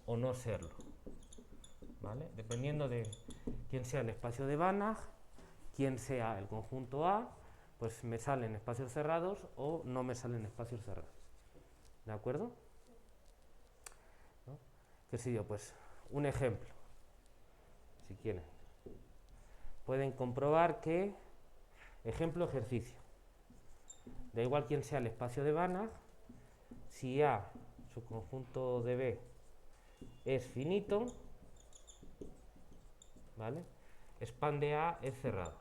o no serlo, ¿vale? Dependiendo de quién sea el espacio de Banach, quién sea el conjunto A, pues me salen espacios cerrados o no me salen espacios cerrados. ¿De acuerdo? ¿No? ¿Qué sé yo? Pues un ejemplo, si quieren. Pueden comprobar que, ejemplo, ejercicio. Da igual quién sea el espacio de Banach, si A, su conjunto de B, es finito, ¿vale? Span de A es cerrado.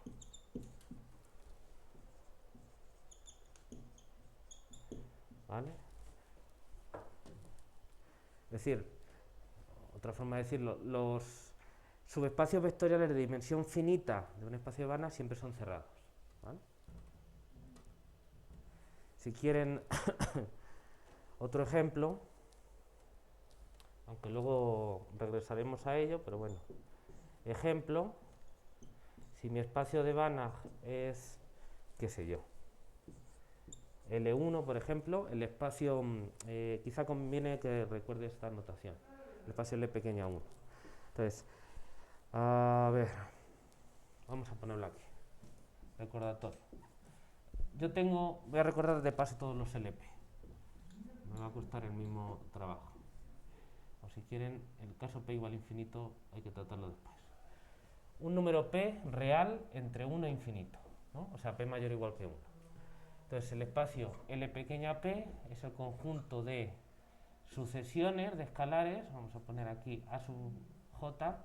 ¿Vale? Es decir, otra forma de decirlo, los subespacios vectoriales de dimensión finita de un espacio de Banach siempre son cerrados, ¿vale? Si quieren otro ejemplo, aunque luego regresaremos a ello, pero bueno, ejemplo, si mi espacio de Banach es, qué sé yo, L1, por ejemplo, el espacio, quizá conviene que recuerde esta notación, el espacio L pequeña 1. Entonces, a ver, vamos a ponerlo aquí, recordatorio. Voy a recordar de paso todos los LP, me va a costar el mismo trabajo. O si quieren, el caso P igual a infinito hay que tratarlo después. Un número P real entre 1 e infinito, ¿no? O sea, P mayor o igual que 1. Entonces, el espacio L pequeña p es el conjunto de sucesiones de escalares, vamos a poner aquí A sub j,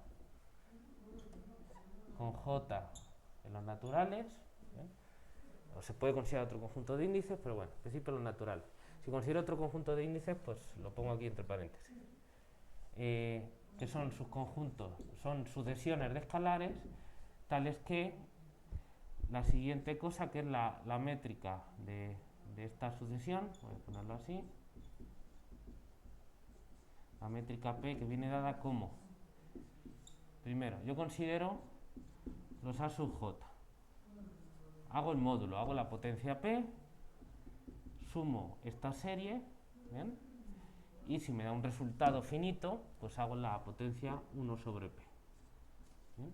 con j en los naturales, o se puede considerar otro conjunto de índices, pero bueno, en principio los naturales. Si considero otro conjunto de índices, pues lo pongo aquí entre paréntesis. Que son sus conjuntos, son sucesiones de escalares, tales que la siguiente cosa, que es la métrica de esta sucesión, voy a ponerlo así, la métrica P, que viene dada como, primero, yo considero los A sub j, hago el módulo, hago la potencia P, sumo esta serie, ¿bien? Y si me da un resultado finito, pues hago la potencia 1 sobre P. ¿Bien?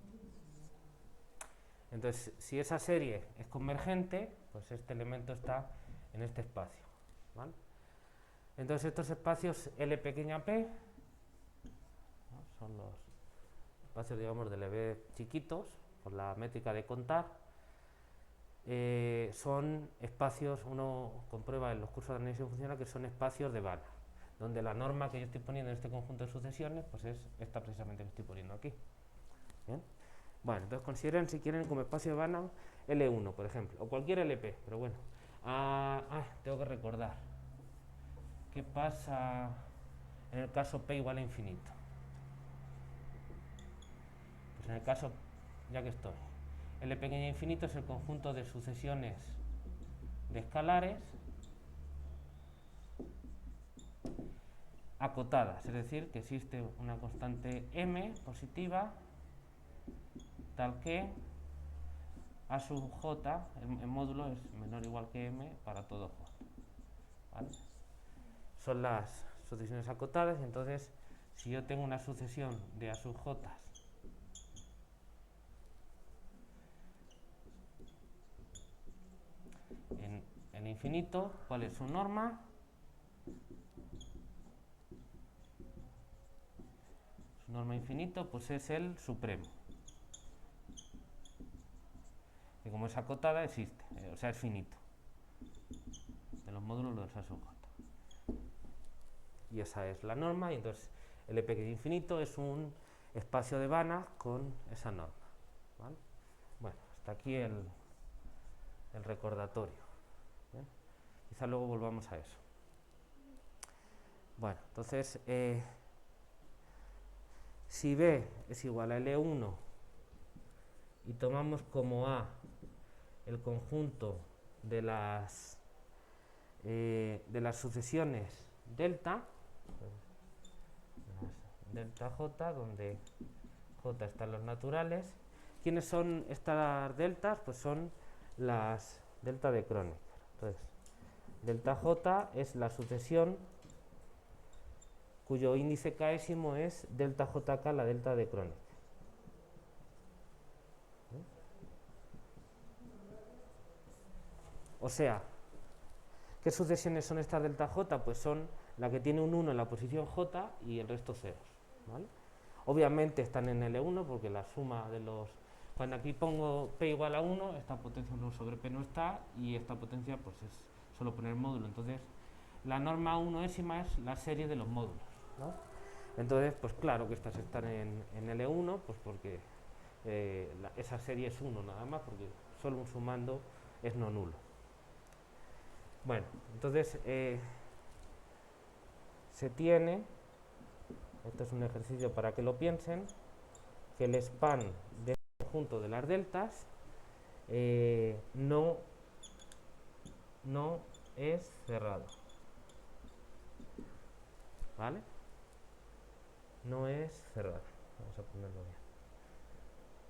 Entonces, si esa serie es convergente, pues este elemento está en este espacio, ¿vale? Entonces, estos espacios L pequeña p, ¿no? Son los espacios, digamos, de Lebesgue chiquitos, por la métrica de contar. Son espacios, uno comprueba en los cursos de análisis funcional que son espacios de Banach, donde la norma que yo estoy poniendo en este conjunto de sucesiones, pues es esta precisamente que estoy poniendo aquí. ¿Bien? Bueno, entonces consideren, si quieren, como espacio de Banach L1, por ejemplo, o cualquier LP, pero bueno. Tengo que recordar. ¿Qué pasa en el caso P igual a infinito? Pues en el caso, ya que estoy, L pequeña infinito es el conjunto de sucesiones de escalares acotadas, es decir, que existe una constante m positiva tal que A sub j, el módulo es menor o igual que m para todo j. ¿Vale? Son las sucesiones acotadas, y entonces si yo tengo una sucesión de A sub j en infinito, ¿cuál es su norma? Su norma infinito, pues es el supremo. Y como es acotada, existe, o sea, es finito. De los módulos de los A sub j. Y esa es la norma, y entonces el pequeño infinito es un espacio de Banach con esa norma. ¿Vale? Bueno, hasta aquí el recordatorio. ¿Bien? Quizá luego volvamos a eso. Bueno, entonces, si B es igual a L1 y tomamos como A el conjunto de las sucesiones delta, delta j, donde j están los naturales. ¿Quiénes son estas deltas? Pues son las delta de Kronecker. Entonces, delta j es la sucesión cuyo índice késimo es delta jk, la delta de Kronecker. O sea, ¿qué sucesiones son estas delta j? Pues son la que tiene un 1 en la posición j y el resto ceros, ¿vale? Obviamente están en L1 porque la suma de los... Cuando aquí pongo P igual a 1, esta potencia 1 sobre P no está, y esta potencia pues es solo poner módulo. Entonces, la norma 1ésima es la serie de los módulos, ¿no? Entonces, pues claro que estas están en L1, pues porque esa serie es 1 nada más, porque solo un sumando es no nulo. Bueno, entonces se tiene, esto es un ejercicio para que lo piensen, que el span del conjunto de las deltas no es cerrado. ¿Vale? No es cerrado. Vamos a ponerlo bien.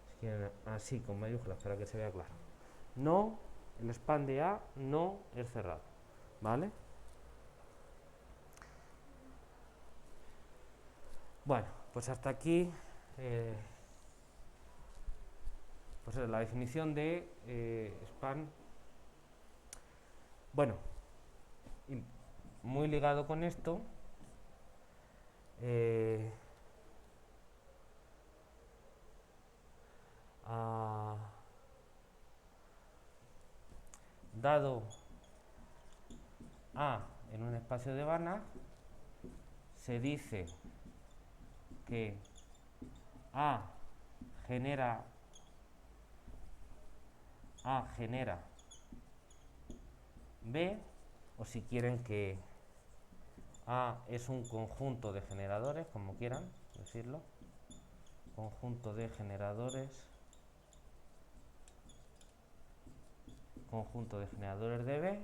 Si quieren, así con mayúsculas para que se vea claro. No, el span de A no es cerrado. ¿vale? Bueno, pues hasta aquí pues la definición de span. Bueno, muy ligado con esto, dado A en un espacio de Banach, se dice que A genera B, o si quieren que A es un conjunto de generadores, como quieran decirlo, conjunto de generadores de B,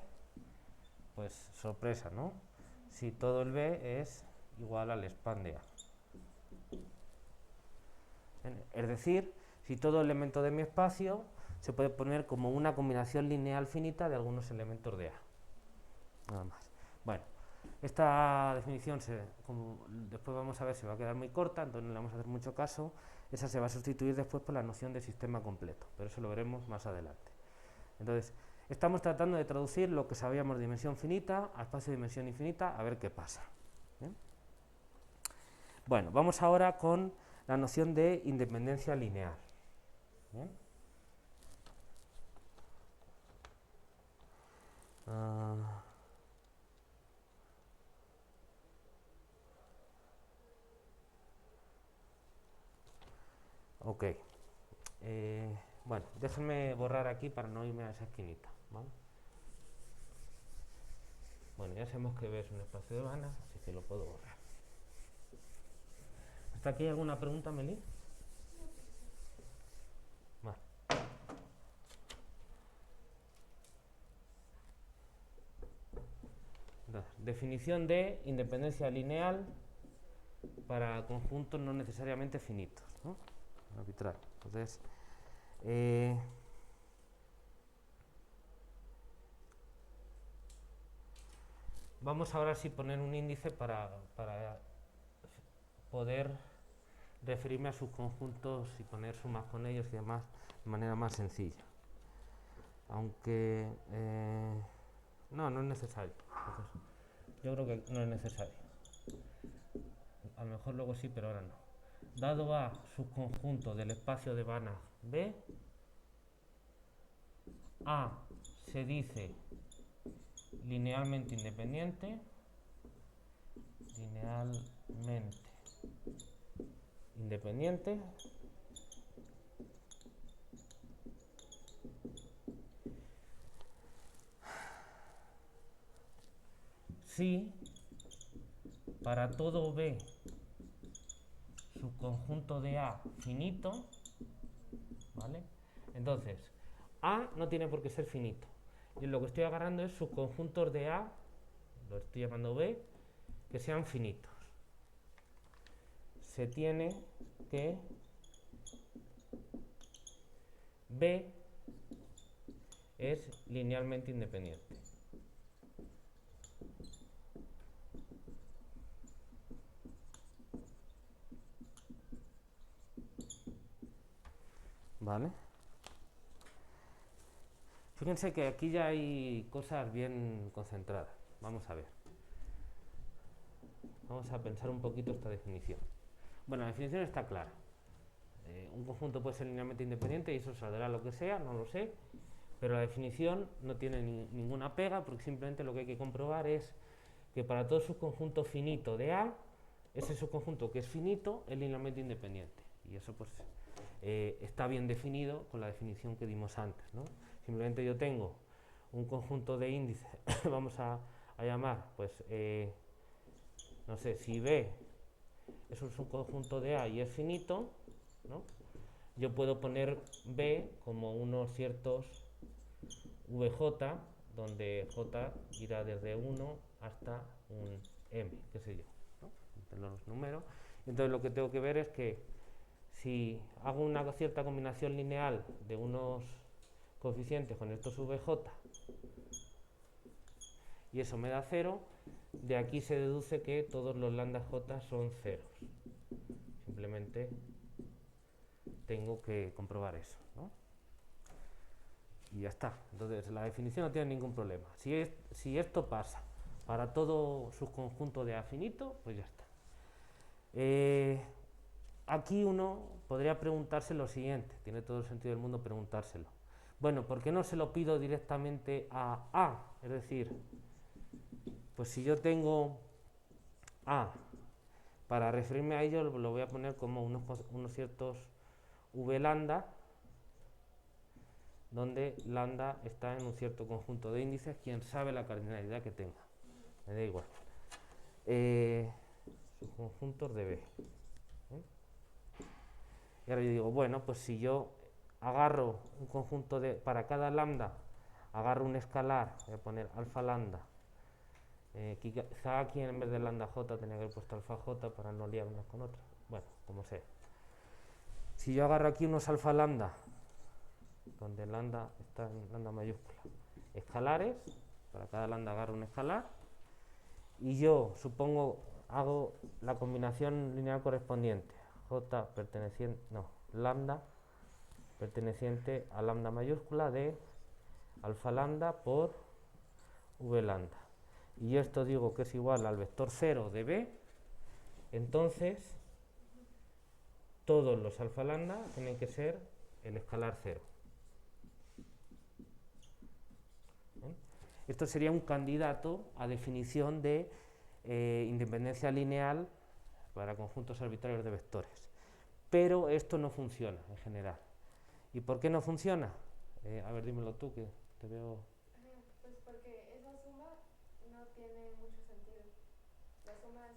pues sorpresa, ¿no? Si todo el B es igual al span de A. Es decir, si todo elemento de mi espacio se puede poner como una combinación lineal finita de algunos elementos de A. Nada más. Bueno, esta definición, como después vamos a ver, se va a quedar muy corta, entonces no le vamos a hacer mucho caso. Esa se va a sustituir después por la noción de sistema completo, pero eso lo veremos más adelante. Entonces, estamos tratando de traducir lo que sabíamos de dimensión finita a espacio de dimensión infinita, a ver qué pasa. ¿Bien? Bueno, vamos ahora con la noción de independencia lineal. ¿Bien? Ok. Bueno, déjenme borrar aquí para no irme a esa esquinita, ¿vale? Bueno, ya sabemos que B es un espacio de Banach, así que lo puedo borrar. ¿Hasta aquí hay alguna pregunta, Meli? Vale. Entonces, definición de independencia lineal para conjuntos no necesariamente finitos, ¿no? Arbitral. Entonces, vamos ahora sí poner un índice para poder referirme a sus conjuntos y poner sumas con ellos y demás de manera más sencilla. Aunque no es necesario. Entonces, yo creo que no es necesario. A lo mejor luego sí, pero ahora no. Dado A subconjunto del espacio de Banach B, A se dice linealmente independiente, si para todo B subconjunto de A finito, ¿vale? Entonces, A no tiene por qué ser finito. Yo lo que estoy agarrando es subconjuntos de A, lo estoy llamando B, que sean finitos. Se tiene que B es linealmente independiente. ¿Vale? Fíjense que aquí ya hay cosas bien concentradas. Vamos a ver. Vamos a pensar un poquito esta definición. Bueno, la definición está clara. Un conjunto puede ser linealmente independiente y eso saldrá lo que sea, no lo sé. Pero la definición no tiene ninguna pega porque simplemente lo que hay que comprobar es que para todo subconjunto finito de A, ese subconjunto que es finito es linealmente independiente. Y eso pues está bien definido con la definición que dimos antes, ¿no? Simplemente yo tengo un conjunto de índices, vamos a llamar, pues, no sé, si B es un subconjunto de A y es finito, ¿no? Yo puedo poner B como unos ciertos VJ, donde J irá desde 1 hasta un M, qué sé yo, ¿no? Los números. Entonces lo que tengo que ver es que si hago una cierta combinación lineal de unos coeficientes con estos VJ y eso me da 0. De aquí se deduce que todos los lambda j son ceros. Simplemente tengo que comprobar eso, ¿no? Y ya está. Entonces la definición no tiene ningún problema. Si esto pasa para todo subconjunto de A finito, pues ya está. Aquí uno podría preguntarse lo siguiente, tiene todo el sentido del mundo preguntárselo. Bueno, ¿por qué no se lo pido directamente a A? Es decir, pues si yo tengo A, para referirme a ello lo voy a poner como unos ciertos V lambda, donde lambda está en un cierto conjunto de índices, quien sabe la cardinalidad que tenga, me da igual. Subconjuntos de B. Y ahora yo digo, bueno, pues si yo agarro un conjunto de, para cada lambda, agarro un escalar, voy a poner alfa lambda, quizá aquí en vez de lambda j tenía que haber puesto alfa j para no liar unas con otras, bueno, como sea. Si yo agarro aquí unos alfa lambda, donde lambda está en lambda mayúscula, escalares, para cada lambda agarro un escalar, y yo supongo, hago la combinación lineal correspondiente, j perteneciente, no, lambda perteneciente a lambda mayúscula de alfa lambda por v lambda. Y esto digo que es igual al vector 0 de b, entonces todos los alfa lambda tienen que ser el escalar 0. Esto sería un candidato a definición de independencia lineal para conjuntos arbitrarios de vectores. Pero esto no funciona en general. ¿Y por qué no funciona? A ver, dímelo tú, que te veo... Pues porque esa suma no tiene mucho sentido. La suma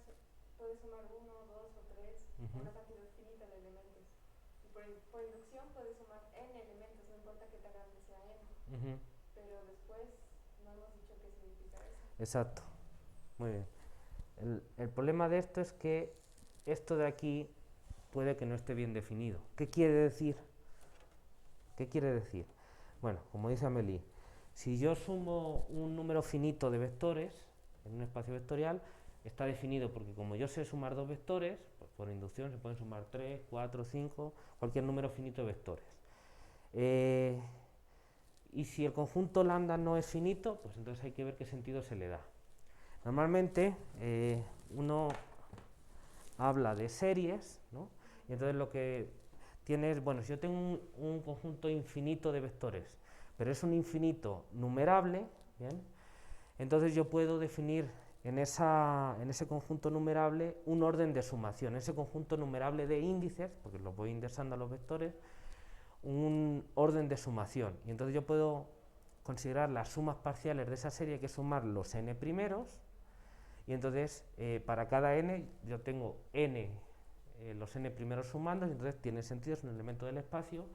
puede sumar 1, 2 o 3, una cantidad finita de elementos. Y por inducción puedes sumar n elementos, no importa qué tan grande sea n. Pero después no hemos dicho qué significa eso. Exacto, muy bien. El problema de esto es que esto de aquí puede que no esté bien definido. ¿Qué quiere decir? ¿Qué quiere decir? Bueno, como dice Amélie, si yo sumo un número finito de vectores en un espacio vectorial, está definido porque como yo sé sumar dos vectores, pues por inducción se pueden sumar 3, 4, 5, cualquier número finito de vectores. Y si el conjunto lambda no es finito, pues entonces hay que ver qué sentido se le da. Normalmente uno habla de series, ¿no? Y entonces lo que tiene es, bueno, si yo tengo un conjunto infinito de vectores, pero es un infinito numerable, ¿bien? Entonces yo puedo definir en ese conjunto numerable un orden de sumación, ese conjunto numerable de índices, porque los voy indexando a los vectores, un orden de sumación. Y entonces yo puedo considerar las sumas parciales de esa serie, que es sumar los n primeros, y entonces para cada n yo tengo n, los n primeros sumando, y entonces tiene sentido, es un elemento del espacio,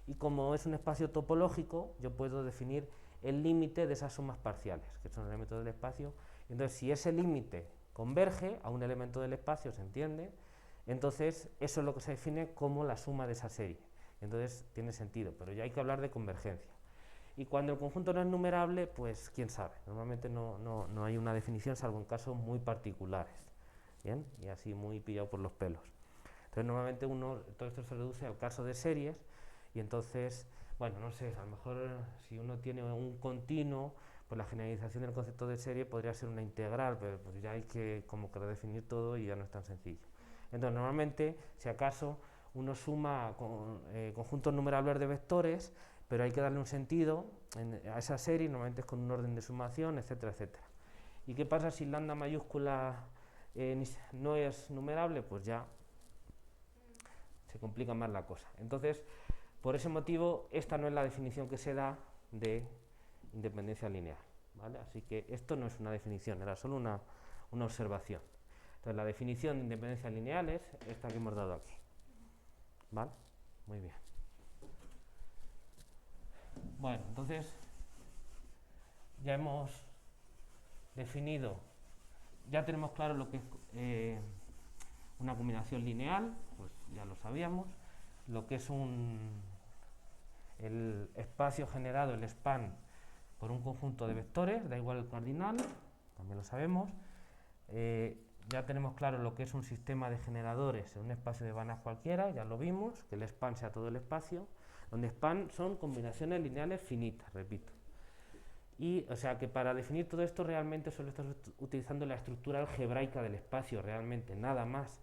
y como es un espacio topológico, yo puedo definir el límite de esas sumas parciales, que son elementos del espacio. Y entonces si ese límite converge a un elemento del espacio, ¿se entiende? Entonces eso es lo que se define como la suma de esa serie. Entonces tiene sentido, pero ya hay que hablar de convergencia. Y cuando el conjunto no es numerable, pues quién sabe, normalmente no hay una definición, salvo en casos muy particulares, ¿bien? Y así muy pillado por los pelos. Entonces normalmente todo esto se reduce al caso de series, y entonces, bueno, no sé, a lo mejor si uno tiene un continuo, pues la generalización del concepto de serie podría ser una integral, pero pues ya hay que como que redefinir todo y ya no es tan sencillo. Entonces normalmente, si acaso, uno suma conjuntos numerables de vectores, pero hay que darle un sentido a esa serie, normalmente es con un orden de sumación, etcétera, etcétera. ¿Y qué pasa si lambda mayúscula no es numerable? Pues ya se complica más la cosa. Entonces, por ese motivo, esta no es la definición que se da de independencia lineal, ¿vale? Así que esto no es una definición, era solo una observación. Entonces, la definición de independencia lineal es esta que hemos dado aquí, ¿vale? Muy bien. Bueno, entonces ya hemos definido, ya tenemos claro lo que es una combinación lineal, pues ya lo sabíamos, lo que es el espacio generado, el span, por un conjunto de vectores, da igual el cardinal, también lo sabemos. Ya tenemos claro lo que es un sistema de generadores en un espacio de Banach cualquiera, ya lo vimos, que el span sea todo el espacio, donde span son combinaciones lineales finitas, repito. Y, o sea, que para definir todo esto realmente solo estás utilizando la estructura algebraica del espacio, realmente, nada más,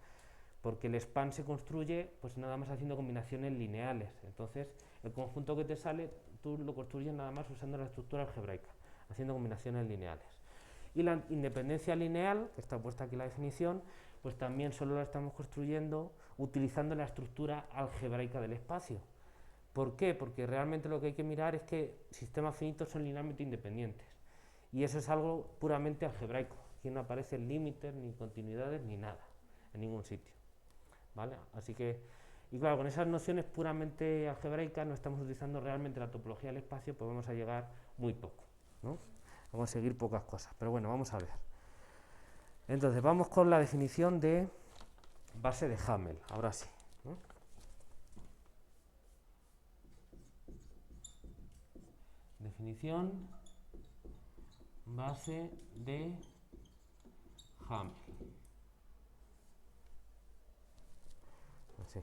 porque el span se construye pues nada más haciendo combinaciones lineales. Entonces, el conjunto que te sale, tú lo construyes nada más usando la estructura algebraica, haciendo combinaciones lineales. Y la independencia lineal, que está puesta aquí en la definición, pues también solo la estamos construyendo utilizando la estructura algebraica del espacio. ¿Por qué? Porque realmente lo que hay que mirar es que sistemas finitos son linealmente independientes. Y eso es algo puramente algebraico. Aquí no aparecen límites, ni continuidades, ni nada, en ningún sitio. ¿Vale? Así que, y claro, con esas nociones puramente algebraicas no estamos utilizando realmente la topología del espacio, pues vamos a llegar muy poco, ¿no? Vamos a seguir pocas cosas, pero bueno, vamos a ver. Entonces, vamos con la definición de base de Hamel, ahora sí, ¿no? Definición base de Hamel. Así.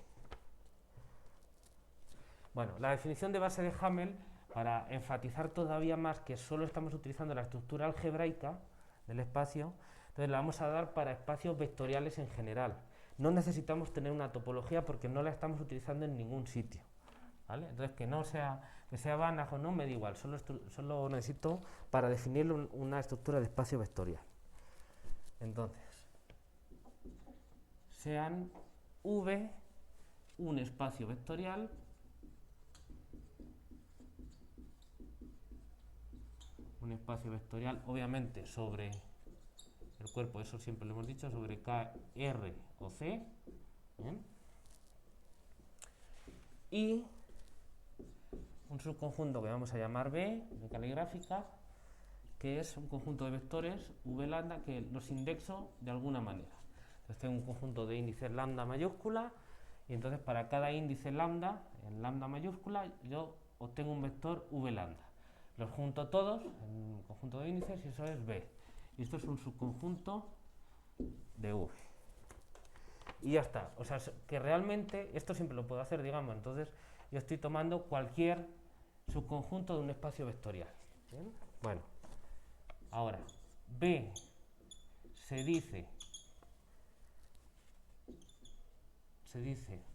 Bueno, la definición de base de Hamel, para enfatizar todavía más que solo estamos utilizando la estructura algebraica del espacio, entonces la vamos a dar para espacios vectoriales en general. No necesitamos tener una topología porque no la estamos utilizando en ningún sitio, ¿vale? Entonces que sea Banach o no me da igual, solo necesito para definir una estructura de espacio vectorial. Entonces, sean V un espacio vectorial obviamente sobre el cuerpo, eso siempre lo hemos dicho, sobre K, R o C, ¿bien? Y un subconjunto que vamos a llamar B, de caligráfica, que es un conjunto de vectores V lambda que los indexo de alguna manera. Entonces tengo un conjunto de índices lambda mayúscula y entonces para cada índice lambda, en lambda mayúscula, yo obtengo un vector V lambda. Los junto todos en un conjunto de índices y eso es B. Y esto es un subconjunto de V. Y ya está. O sea, que realmente esto siempre lo puedo hacer, digamos. Entonces yo estoy tomando cualquier subconjunto de un espacio vectorial. ¿Bien? Bueno, ahora, B se dice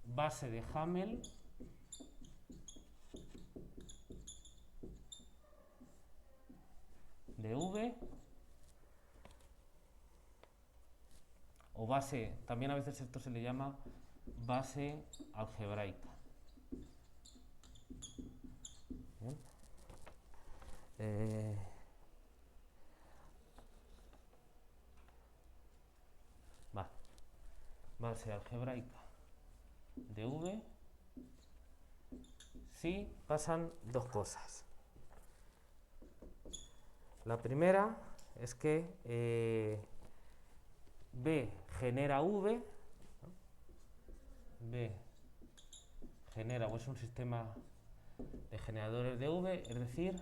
base de Hamel de V, o base, también a veces esto se le llama base algebraica. ¿Bien? Vale. Base algebraica de V si pasan dos cosas. La primera es que B genera V, ¿no? B genera, o es un sistema de generadores de V, es decir,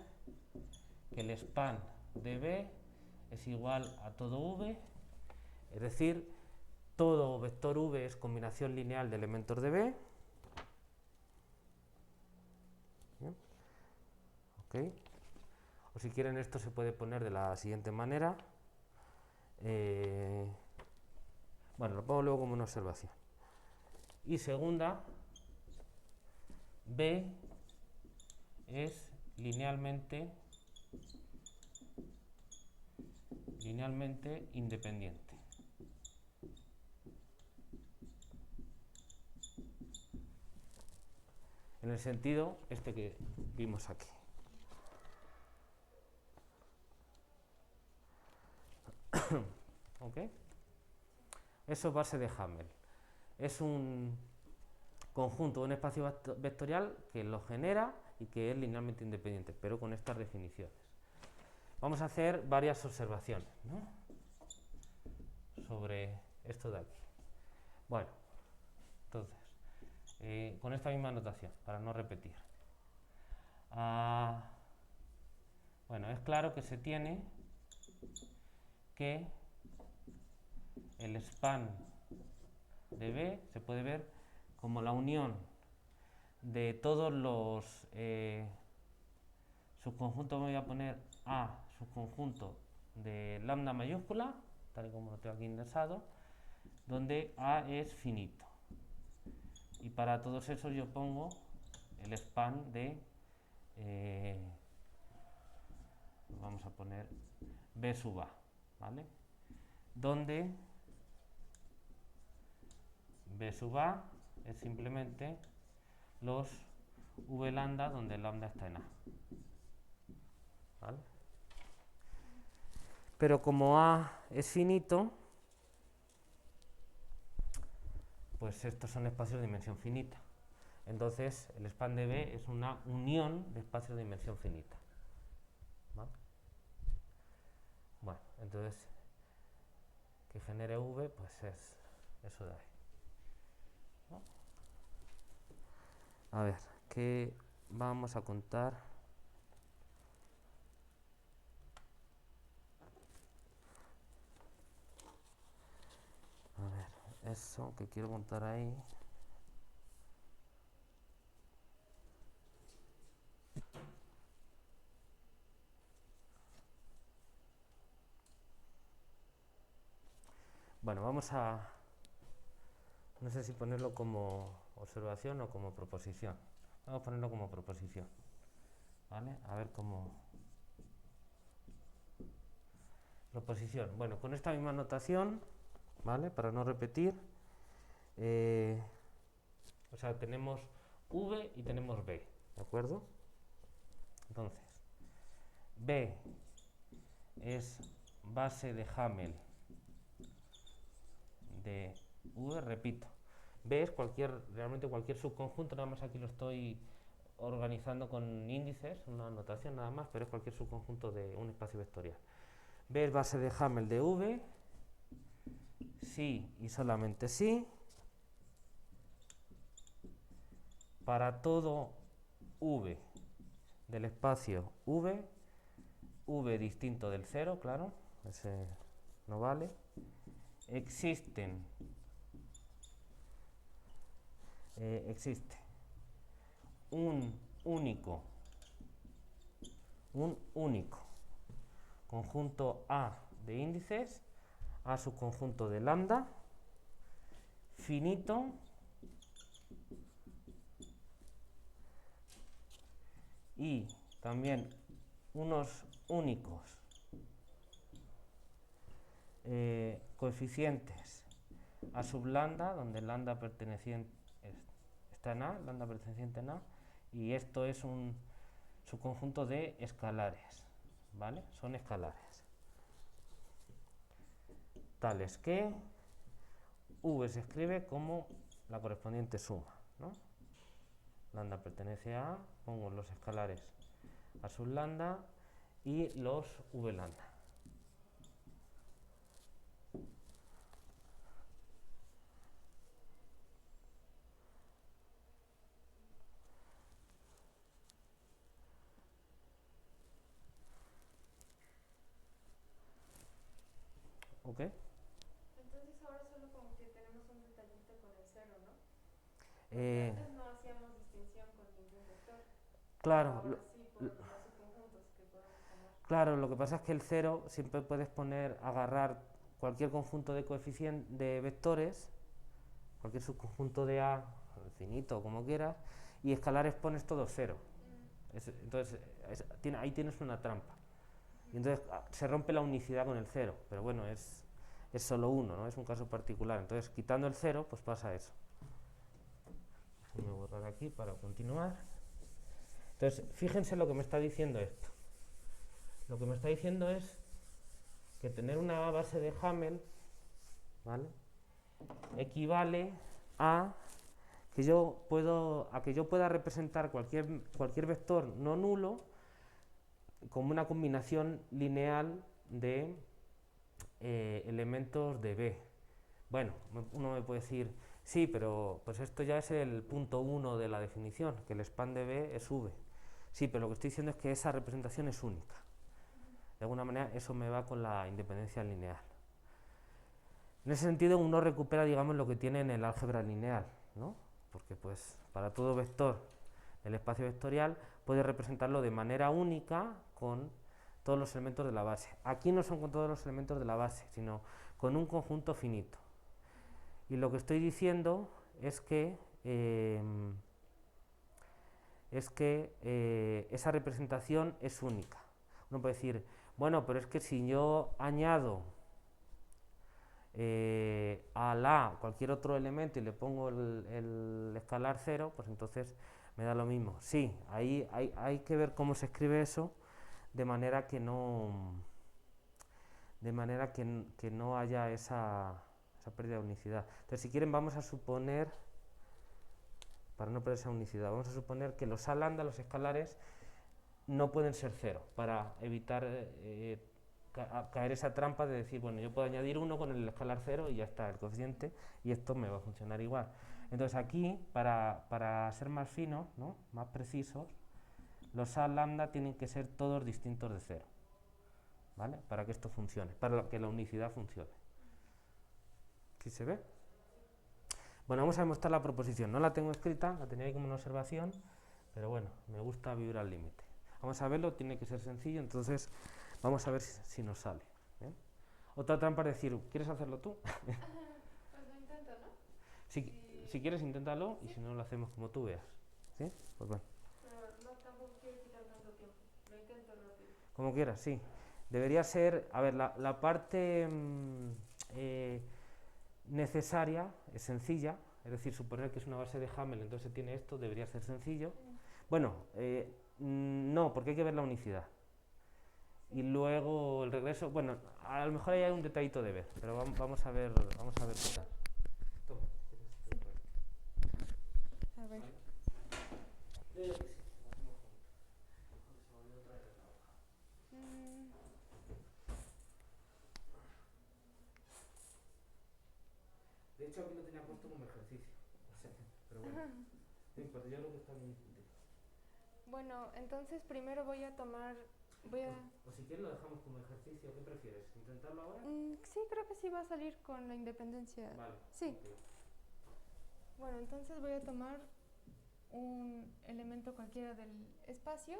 que el span de B es igual a todo V, es decir, todo vector V es combinación lineal de elementos de B. ¿Bien? ¿Okay? O si quieren esto se puede poner de la siguiente manera. Bueno, lo pongo luego como una observación. Y segunda, B es linealmente independiente. En el sentido este que vimos aquí. ¿Ok? Eso es base de Hamel. Es un conjunto, un espacio vectorial que lo genera y que es linealmente independiente, pero con estas definiciones. Vamos a hacer varias observaciones, ¿no? Sobre esto de aquí. Bueno, entonces, con esta misma anotación, para no repetir. Bueno, es claro que se tiene que el span de B se puede ver como la unión de todos los subconjuntos. Voy a poner A subconjunto de lambda mayúscula, tal y como lo tengo aquí indexado, donde A es finito. Y para todos esos yo pongo el span de, vamos a poner B sub A, ¿vale? Donde B sub A es simplemente los V lambda donde el lambda está en A, ¿vale? Pero como A es finito, pues estos son espacios de dimensión finita. Entonces el span de B es una unión de espacios de dimensión finita, ¿vale? Bueno, entonces que genere V, pues es eso de ahí, ¿no? A ver, ¿qué vamos a contar? A ver, eso que quiero contar ahí. Bueno, vamos a, no sé si ponerlo como observación o como proposición. Vamos a ponerlo como proposición, ¿vale? A ver cómo. Proposición. Bueno, con esta misma notación, ¿vale? Para no repetir, o sea, tenemos V y tenemos B, ¿de acuerdo? Entonces, B es base de Hamel de V, repito. B es realmente cualquier subconjunto, nada más aquí lo estoy organizando con índices, una notación nada más, pero es cualquier subconjunto de un espacio vectorial. B es base de Hamel de V, sí y solamente sí, para todo V del espacio V, V distinto del 0, claro, ese no vale, existe un único conjunto A de índices, A subconjunto de lambda, finito, y también unos únicos coeficientes A sub lambda, donde lambda perteneciente está en A, lambda perteneciente en A, y esto es un subconjunto de escalares, ¿vale? Son escalares. Tales que V se escribe como la correspondiente suma, ¿no? Lambda pertenece a A, pongo los escalares A sub lambda y los V lambda. ¿Ok? Entonces ahora solo como que tenemos un detallito con el cero, ¿no? Porque antes no hacíamos distinción con ningún vector. Claro, Ahora sí por los subconjuntos que podemos tomar. claro, lo que pasa es que el 0 siempre puedes agarrar cualquier conjunto de coeficientes de vectores, cualquier subconjunto de A, infinito, como quieras, y escalares pones todo 0. Entonces, ahí tienes una trampa. Y entonces se rompe la unicidad con el 0, pero bueno, es solo uno, ¿no? Es un caso particular. Entonces, quitando el 0, pues pasa eso. Déjenme borrar aquí para continuar. Entonces, fíjense lo que me está diciendo esto. Lo que me está diciendo es que tener una base de Hamel, ¿vale?, equivale a que yo pueda representar cualquier vector no nulo como una combinación lineal de elementos de B. Bueno, uno me puede decir, sí, pero pues esto ya es el punto 1 de la definición, que el span de B es V. Sí, pero lo que estoy diciendo es que esa representación es única. De alguna manera eso me va con la independencia lineal. En ese sentido uno recupera, digamos, lo que tiene en el álgebra lineal, ¿no? Porque pues para todo vector el espacio vectorial puede representarlo de manera única con todos los elementos de la base. Aquí no son con todos los elementos de la base, sino con un conjunto finito. Y lo que estoy diciendo es que esa representación es única. Uno puede decir, bueno, pero es que si yo añado a la cualquier otro elemento y le pongo el escalar 0, pues entonces me da lo mismo. Sí, ahí hay que ver cómo se escribe eso de manera que no haya esa pérdida de unicidad. Entonces, si quieren, vamos a suponer, para no perder esa unicidad, vamos a suponer que los a lambda, los escalares, no pueden ser 0, para evitar caer esa trampa de decir, bueno, yo puedo añadir 1 con el escalar 0 y ya está el coeficiente, y esto me va a funcionar igual. Entonces aquí, para ser más finos, ¿no?, más precisos, los a lambda tienen que ser todos distintos de 0, ¿vale? Para que esto funcione, para que la unicidad funcione. ¿Sí se ve? Bueno, vamos a demostrar la proposición. No la tengo escrita, la tenía ahí como una observación, pero bueno, me gusta vivir al límite. Vamos a verlo, tiene que ser sencillo, entonces vamos a ver si nos sale. ¿Bien? Otra trampa es decir, ¿quieres hacerlo tú? Pues lo intento, ¿no? Si quieres, inténtalo, y si no, lo hacemos como tú veas. ¿Sí? Pues bueno. Pero no, tampoco quiero quitar tanto tiempo. Lo intento rápido. Como quieras, sí. Debería ser, a ver, la parte necesaria es sencilla, es decir, suponer que es una base de Hamel, entonces tiene esto, debería ser sencillo. Bueno, no, porque hay que ver la unicidad. Y luego el regreso, bueno, a lo mejor hay un detallito de ver, pero vamos a ver qué tal. Toma, A ver. De hecho, aquí lo tenía puesto como ejercicio. Pero bueno, no importa, yo creo que está bien. Bueno, entonces primero voy a tomar... O si quieres lo dejamos como ejercicio, ¿qué prefieres? ¿Intentarlo ahora? Sí, creo que sí va a salir con la independencia. Vale. Sí. Okay. Bueno, entonces voy a tomar un elemento cualquiera del espacio.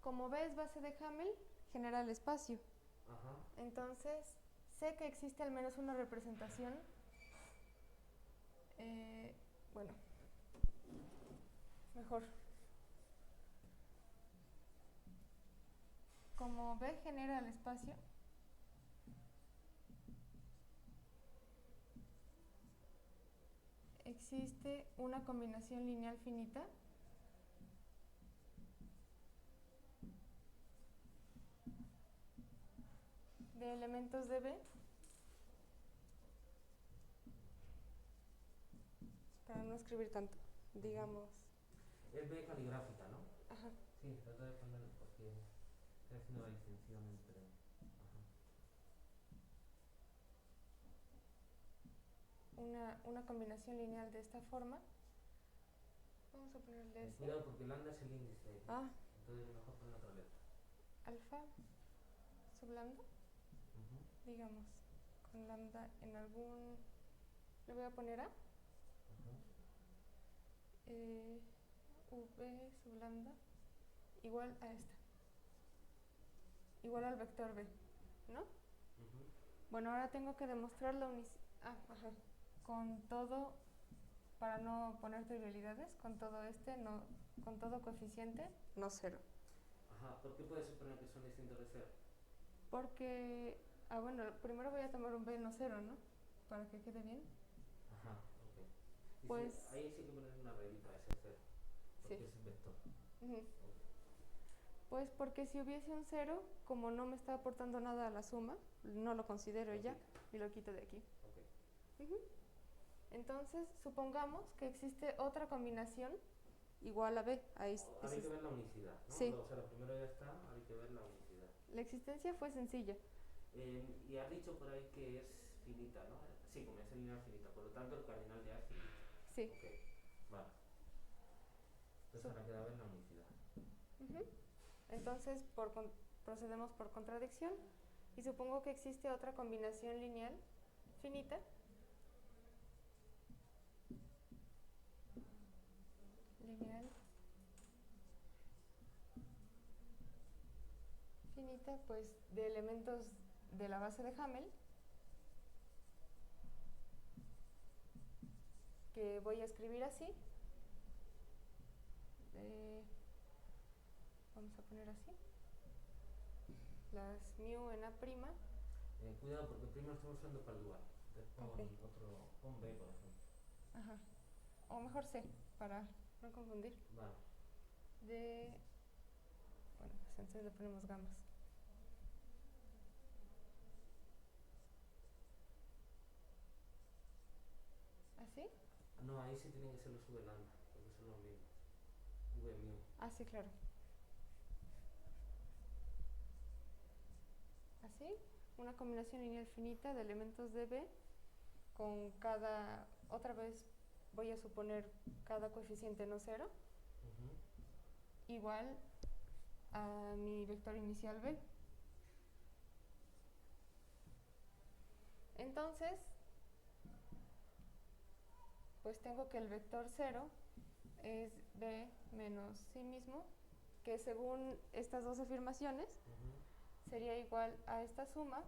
Como ves, base de Hamel genera el espacio. Ajá. Entonces, sé que existe al menos una representación. Bueno, mejor. Como B genera el espacio, existe una combinación lineal finita de elementos de B, para no escribir tanto, digamos. Es B caligráfica, ¿no? Ajá. Sí, trata de ponerlo porque estoy haciendo la distinción entre... Una combinación lineal de esta forma. Vamos a ponerle S. Cuidado porque lambda es el índice. Ah. Entonces mejor poner otra letra. Alfa sub lambda. Digamos, con lambda en algún... Le voy a poner A. V sub lambda igual a esta. Igual al vector B, ¿no? Bueno, ahora tengo que demostrar la unicidad. Con todo, para no poner trivialidades, con todo no, con todo coeficiente, no 0. Ajá, ¿por qué puedes suponer que son distintos de 0? Porque, bueno, primero voy a tomar un B no 0, ¿no? Para que quede bien. Ajá, ok. Pues... ahí sí que poner una rayita a ese 0, porque sí. es un vector. Okay. Pues porque si hubiese un 0, como no me está aportando nada a la suma, no lo considero ya y lo quito de aquí. Entonces, supongamos que existe otra combinación igual a B. Ahí hay que ver la unicidad, ¿no? Sí. O sea, lo primero ya está, hay que ver la unicidad. La existencia fue sencilla. Y has dicho por ahí que es finita, ¿no? Sí, como es lineal finita, por lo tanto el cardinal ya es finito. Sí. Ok, vale. Entonces ahora queda ver la unicidad. Entonces, procedemos por contradicción y supongo que existe otra combinación lineal finita pues de elementos de la base de Hamel que voy a escribir así. Vamos a poner así las mu en A'. Cuidado porque primero estamos usando para el dual. Entonces pon B, por ejemplo. Ajá. O mejor C, para no confundir. Vale. Bueno, pues entonces le ponemos gamas. ¿Así? No, ahí sí tienen que ser los V lambda, porque son los mismos. V mu. Ah, sí, claro. Así, una combinación lineal finita de elementos de B con cada, otra vez voy a suponer cada coeficiente no cero, igual a mi vector inicial B. Entonces, pues tengo que el vector 0 es B menos sí mismo, que según estas dos afirmaciones sería igual a esta suma